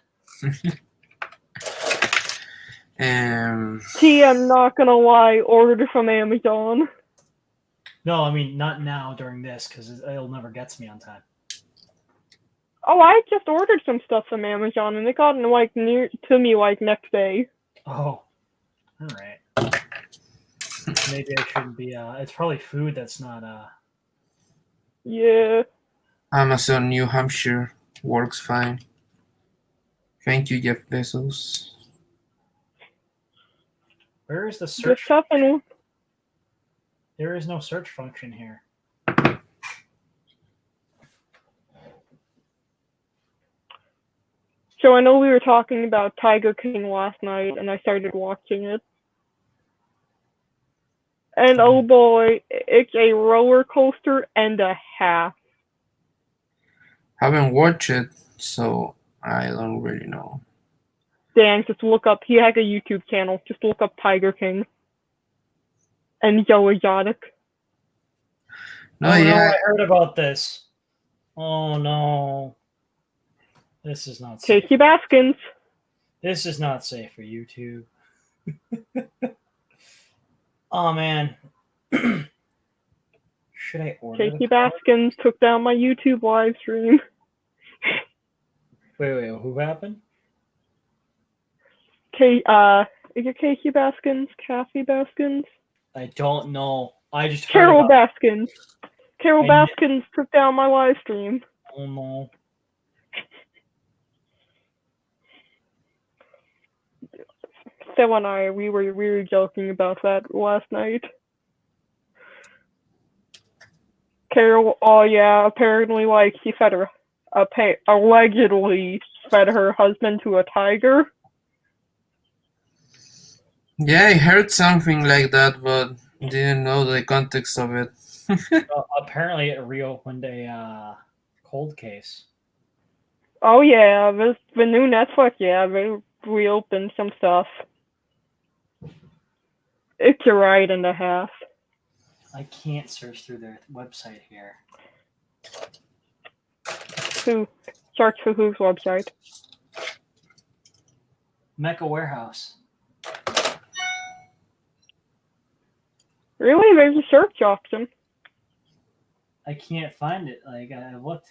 I'm not gonna lie, ordered from Amazon. No, I mean not now during this because it'll never get to me on time. Oh, I just ordered some stuff from Amazon and it got near to me next day. Oh, all right. Maybe I shouldn't be. It's probably food that's not. Yeah. Amazon New Hampshire works fine. Thank you, Jeff Bezos. Where is the search? There is no search function here. So I know we were talking about Tiger King last night, and I started watching it. And oh boy, it's a roller coaster and a half. Haven't watched it, so I don't really know. Dan, just look up. He has a YouTube channel. Just look up Tiger King and Joe Exotic. No, I heard about this. Oh no, this is not safe. Casey Baskins. This is not safe for YouTube. Oh man, should I order? Casey Baskins took down my YouTube live stream. Wait, who happened? Is it Casey Baskins? Kathy Baskins? I don't know. I just Carol Baskins. Carol Baskins took down my live stream. Oh no. Phil and I, we were joking about that last night. Carol, oh yeah, apparently, like, she fed her, allegedly fed her husband to a tiger. Yeah, I heard something like that, but didn't know the context of it. Apparently, it reopened a cold case. Oh yeah, the new Netflix, yeah, they reopened some stuff. It's a ride and a half. I can't search through their website here. Search for whose website? Mecca Warehouse. Really? There's a search option. I can't find it. Like I looked.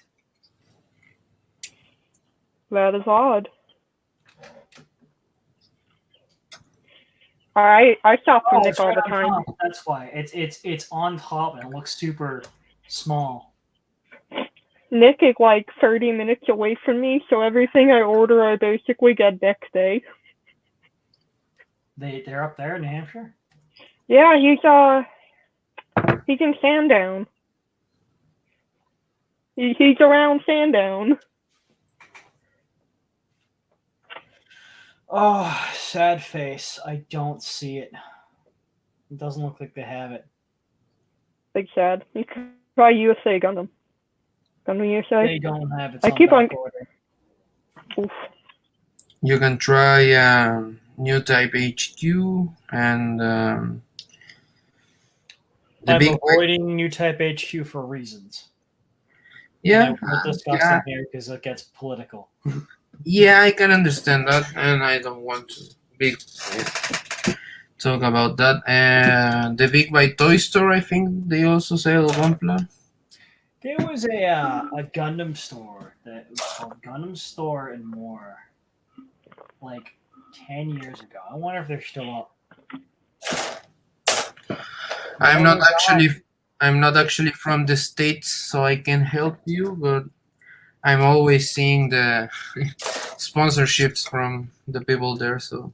That is odd. I shop for Nick it's all right the on time. top. That's why it's on top and it looks super small. Nick is like 30 minutes away from me, so everything I order, I basically get next day. They're up there in New Hampshire. Yeah, he's in Sandown. He's around Sandown. Oh, sad face. I don't see it. It doesn't look like they have it. Big sad. You can try USA Gundam. Gundam USA. They don't have it. I keep on. Order. Oof. You can try New Type HQ and the I'm big avoiding New Type HQ for reasons. yeah, We'll discuss them here because it gets political. yeah, I can understand that, and I don't want to big talk about that. And the Big Buy Toy Store, I think they also sell Gunpla. There was a Gundam store that was called Gundam Store and More, like 10 years ago. I wonder if they're still up. I'm not actually from the States, so I can help you, but I'm always seeing the sponsorships from the people there. So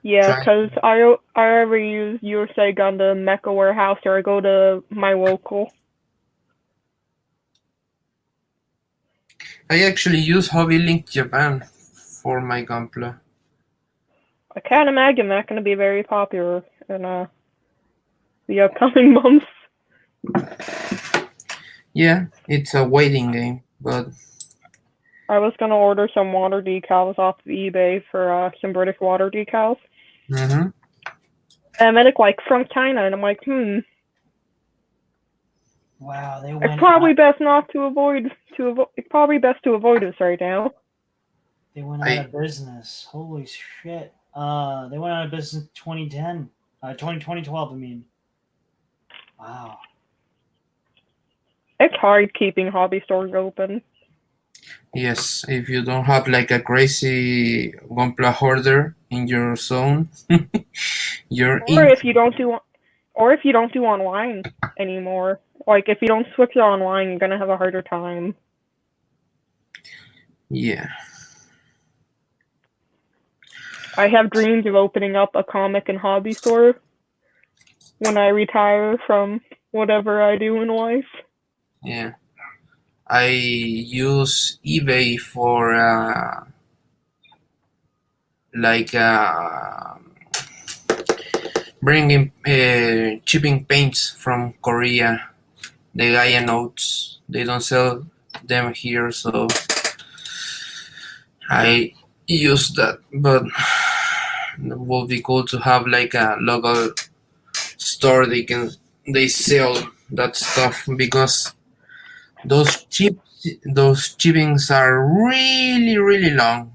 Yeah, because I ever use USA Gundam Mecha Warehouse, or I go to my local. I actually use Hobby Link Japan for my Gunpla. I can't imagine that's going to be very popular in the upcoming months. Yeah, it's a waiting game, but I was going to order some water decals off of eBay for some British water decals. mm-hmm. And then it's like from China, and I'm like, Wow, they went. It's probably best not to avoid. It's probably best to avoid this right now. They went out of business. Holy shit! They went out of business in 2010. 2012. I mean. Wow. It's hard keeping hobby stores open. Yes, if you don't have like a crazy Gunpla hoarder in your zone, if you don't do online anymore. Like if you don't switch to online, you're gonna have a harder time. Yeah. I have dreams of opening up a comic and hobby store when I retire from whatever I do in life. Yeah. I use eBay for bringing shipping paints from Korea. The Gaia notes, they don't sell them here, so I use that. But it will be cool to have like a local store they sell that stuff, because those shippings are really long.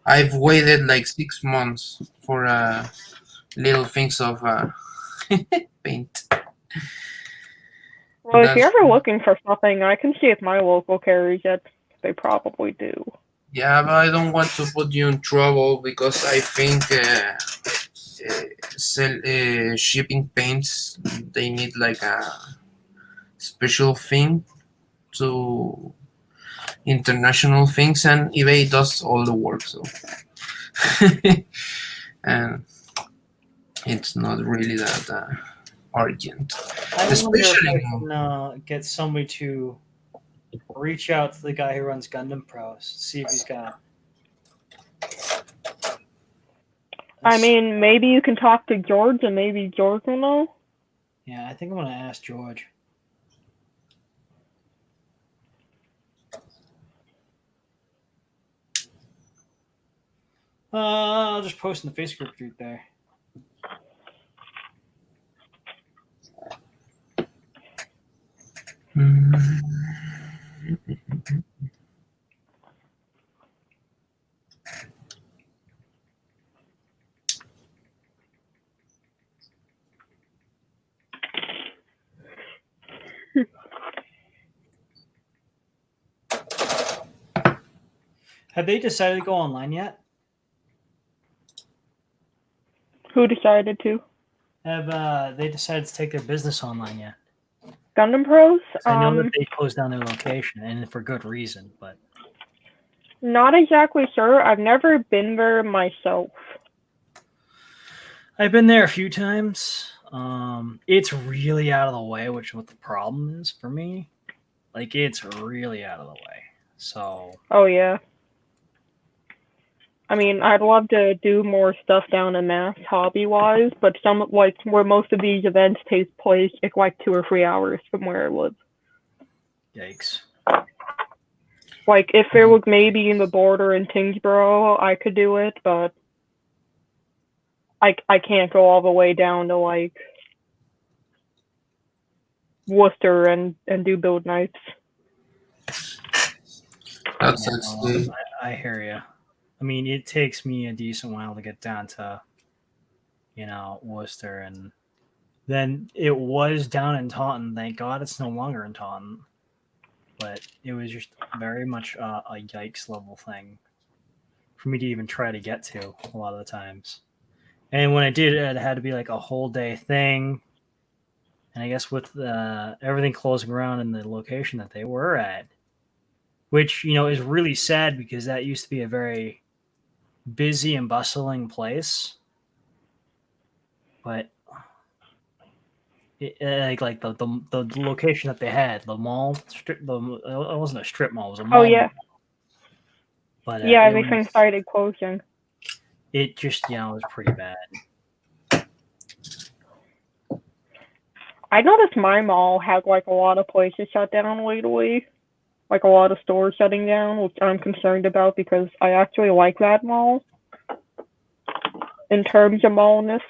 I've waited like 6 months for little things of paint. Well, if you're ever looking for something, I can see if my local carries it. They probably do. Yeah, but I don't want to put you in trouble, because I think shipping paints, they need like a special thing to international things, and eBay does all the work, so and it's not really that urgent. I wonder Especially if I can get somebody to reach out to the guy who runs Gundam Pros, see if he's got. I mean, maybe you can talk to George, and maybe George will know. Yeah, I think I'm gonna ask George. I'll just post in the Facebook group there. Have they decided to go online yet? Who decided to? Have they decided to take their business online yet? Gundam Pros? I know that they closed down their location, and for good reason, but Not exactly sure. I've never been there myself. I've been there a few times. It's really out of the way, which is what the problem is for me. Like, it's really out of the way. So. Oh yeah. I mean, I'd love to do more stuff down in Mass, hobby-wise, but some like where most of these events take place, it's like 2 or 3 hours from where I live. Yikes. Like if it was maybe in the border in Tingsboro, I could do it, but I can't go all the way down to like Worcester and do build nights. That's actually. I hear you. I mean, it takes me a decent while to get down to, Worcester, and then it was down in Taunton. Thank God it's no longer in Taunton, but it was just very much a yikes level thing for me to even try to get to a lot of the times. And when I did, it had to be like a whole day thing. And I guess with everything closing around in the location that they were at, which, is really sad because that used to be a very busy and bustling place. But like the location that they had, the mall, it wasn't a strip mall, it was a mall. Oh yeah. But yeah, everything started closing. It just, was pretty bad. I noticed my mall had like a lot of places shut down lately, like a lot of stores shutting down, which I'm concerned about because I actually like that mall. In terms of mallness,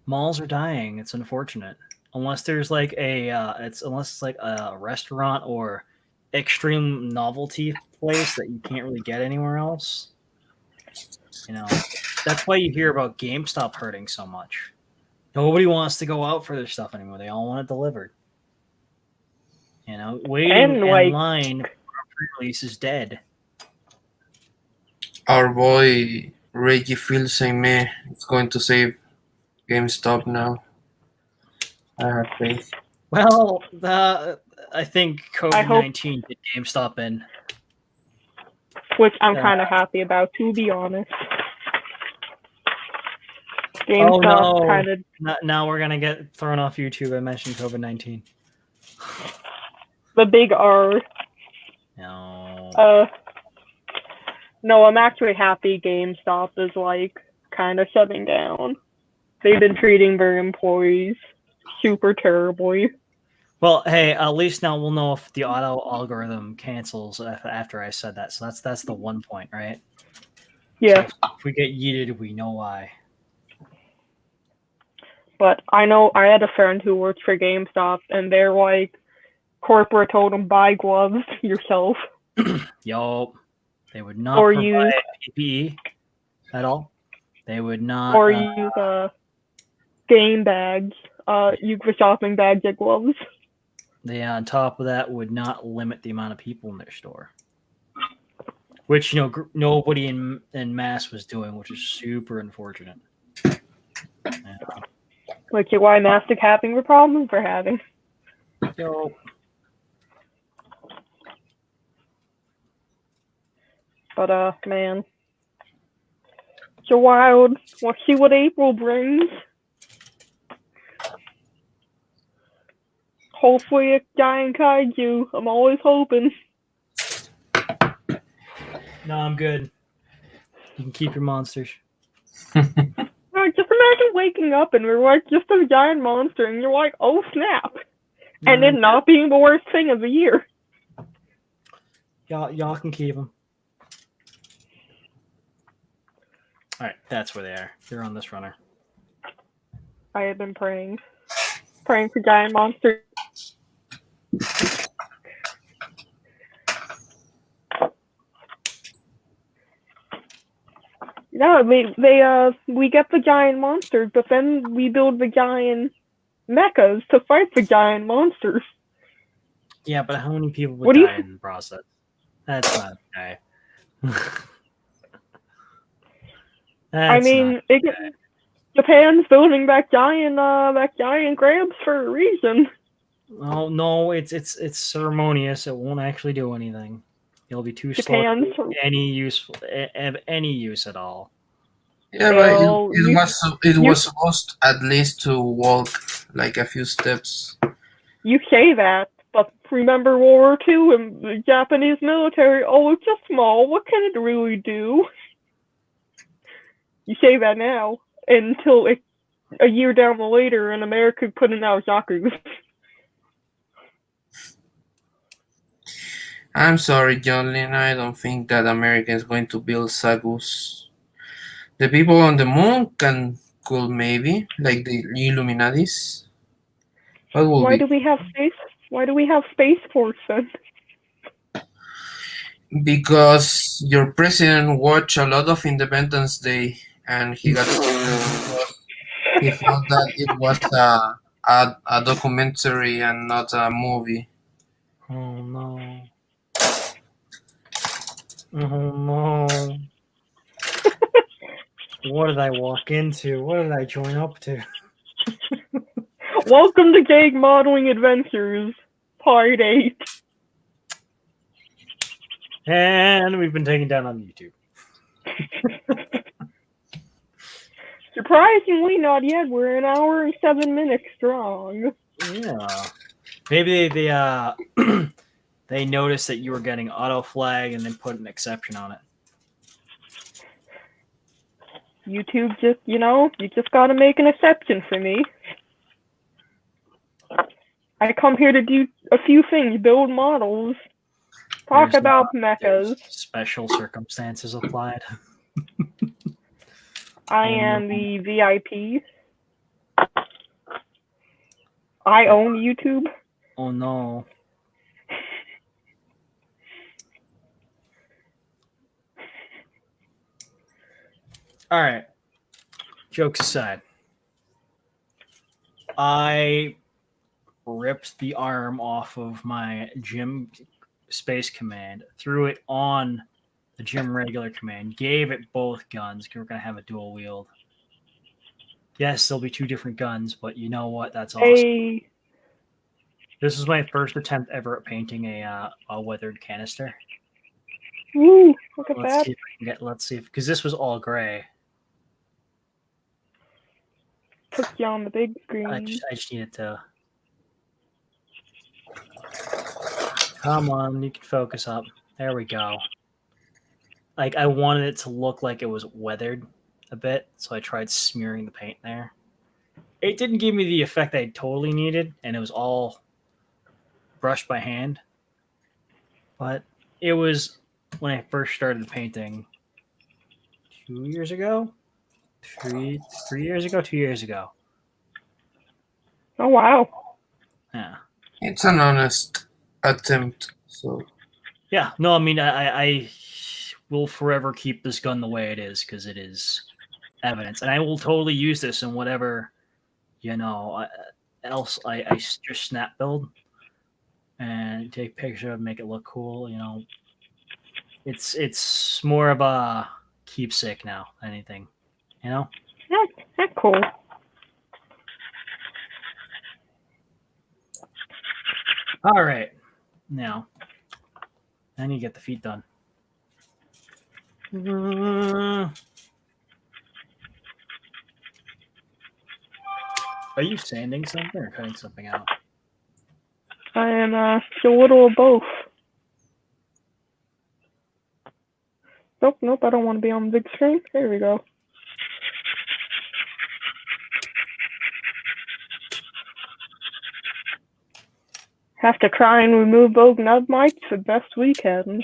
malls are dying. It's unfortunate, unless there's like unless it's like a restaurant or extreme novelty place that you can't really get anywhere else. That's why you hear about GameStop hurting so much. Nobody wants to go out for their stuff anymore. They all want it delivered. Waiting in line for pre-release is dead. Our boy Reggie Fields saying me it's going to save GameStop now. I have faith. Well, I think COVID-19 did GameStop in. Which I'm kind of happy about, to be honest. GameStop kind of. Now we're gonna get thrown off YouTube. I mentioned COVID-19. The big R. No. No, I'm actually happy GameStop is like kind of shutting down. They've been treating their employees super terribly. Well, hey, at least now we'll know if the auto algorithm cancels after I said that. So that's the one point, right? Yeah. So if we get yeeted, we know why. But I know I had a friend who works for GameStop, and they're like, corporate told them buy gloves yourself. Yup. They would not provide PPE at all. They would not. Or use game bags. Use the shopping bags as gloves. They, on top of that, would not limit the amount of people in their store. Which, nobody in mass was doing, which is super unfortunate. Yeah. Which is why mass is having the problems they're having. Yo. But, man. It's wild. We'll see what April brings. Hopefully a giant kaiju. I'm always hoping. No, I'm good. You can keep your monsters. Just imagine waking up and we're like just a giant monster and you're like, oh snap. And it not being the worst thing of the year. Y'all can keep them. All right, that's where they are. They're on this runner. I have been praying for giant monsters. Yeah, we get the giant monsters, but then we build the giant mechas to fight the giant monsters. Yeah, but how many people would die in the process? That's not okay. I mean, Japan's building that giant grabs for a reason. Oh no, it's ceremonious. It won't actually do anything. It'll be too slow to be any use at all. Yeah, but it was supposed at least to walk like a few steps. You say that, but remember World War II and the Japanese military? Oh, it's just small. What can it really do? You say that now until a year down the later, and America putting out Yakuza. I'm sorry, John Lynn. I don't think that America is going to build Sagus. The people on the moon could maybe, like the Illuminatis. Why do we have Space Force then? Because your president watched a lot of Independence Day, and he got he felt that it was a documentary and not a movie. Oh no. Oh no. What did I walk into? What did I join up to? Welcome to Gag Modeling Adventures, Part 8. And we've been taken down on YouTube. Surprisingly, not yet. We're an hour and 7 minutes strong. Yeah. Maybe they they noticed that you were getting auto flag and then put an exception on it. YouTube just, you just gotta make an exception for me. I come here to do a few things, build models, talk about mechas. Special circumstances applied. I am the VIP. I own YouTube. Oh no. All right. Jokes aside, I ripped the arm off of my gym space command, threw it on the gym regular command, gave it both guns because we're going to have a dual wield. Yes, there'll be two different guns, but you know what? That's awesome. Hey. This is my first attempt ever at painting a weathered canister. Ooh, look at that. Let's see, because this was all gray. Put you on the big screen. I just needed to. Come on, you can focus up. There we go. Like, I wanted it to look like it was weathered a bit, so I tried smearing the paint there. It didn't give me the effect I totally needed, and it was all brushed by hand. But it was when I first started painting 2 years ago? 3 years ago? 2 years ago. Oh, wow. Yeah. It's an honest attempt, so... Yeah, no, I mean, I will forever keep this gun the way it is, because it is evidence. And I will totally use this in whatever, else I just snap build and take a picture of, make it look cool, It's more of a keepsake now than anything, That's cool. All right. Now, I need to get the feet done. Are you sanding something or cutting something out? I'm a little of both. Nope, I don't want to be on the big screen. There we go. Have to try and remove those nub mics the best we can.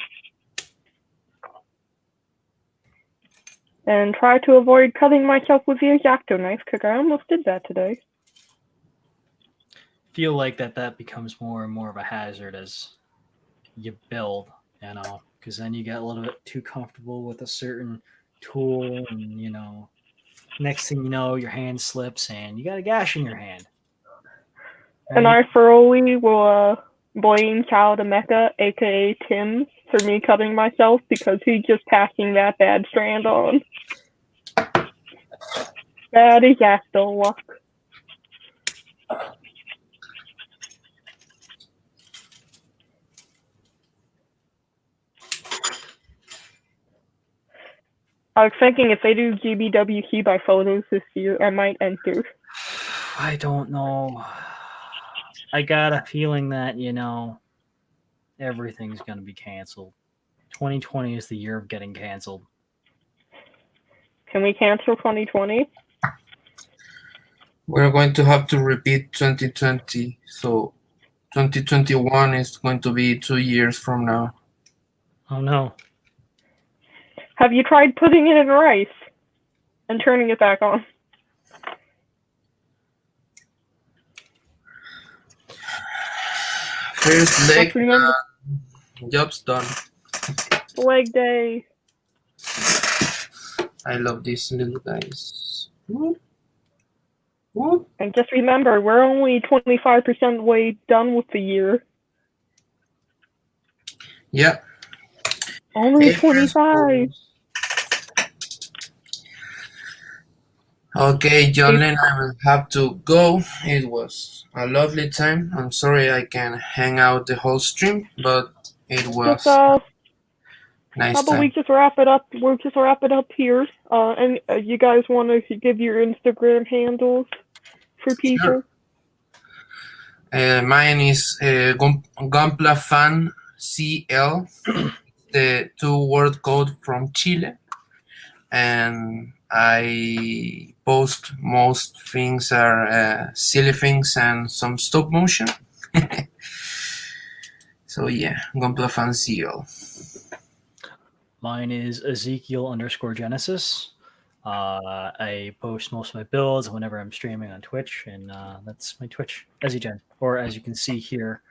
And try to avoid cutting myself with the X-Acto knife, because I almost did that today. Feel like that becomes more and more of a hazard as you build, because then you get a little bit too comfortable with a certain tool, and next thing you know, your hand slips and you got a gash in your hand. Right? And I thoroughly will blame Child of Mecha, aka Tim, for me cutting myself because he's just passing that bad strand on. Bad X-Acto luck. I was thinking if they do GBWQ by photos this year, I might enter. I don't know. I got a feeling that, everything's going to be canceled. 2020 is the year of getting canceled. Can we cancel 2020? We're going to have to repeat 2020. So 2021 is going to be 2 years from now. Oh, no. Have you tried putting it in rice and turning it back on? First leg, job's done. Leg day. I love these little guys. Whoop. Whoop. And just remember, we're only 25% way done with the year. Yeah. Only 25. Okay, Jolene, I will have to go. It was a lovely time. I'm sorry I can't hang out the whole stream, but it was nice how about time. we just wrap it up? We'll just wrap it up here. And you guys want to give your Instagram handles for people? Sure. Mine is GumplaFan CL, the 2-word code from Chile. And I post most things are silly things and some stop motion. So yeah, GumplaFan CL. Mine is Ezekiel_Genesis. I post most of my builds whenever I'm streaming on Twitch, and that's my Twitch, EzeGen, or as you can see here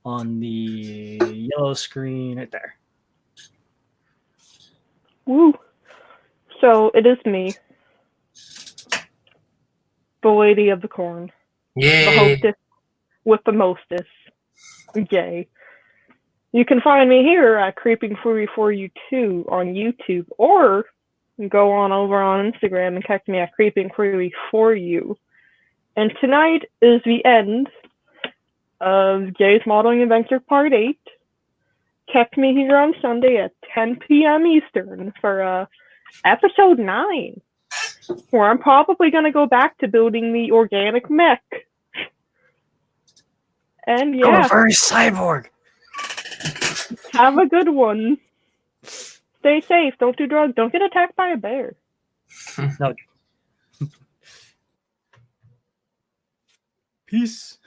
on the yellow screen right there. Woo! So it is me, the Lady of the Corn, Yay! the hostess with the mostest. Yay! You can find me here at Creeping Fury for You 2 on YouTube, or go on over on Instagram and catch me at Creeping Fury for You. And tonight is the end of Jay's Modeling Adventure Part 8. Catch me here on Sunday at 10 p.m. Eastern for episode 9, where I'm probably going to go back to building the organic mech. And yeah. I'm a furry cyborg! Have a good one. Stay safe. Don't do drugs. Don't get attacked by a bear. No. Peace.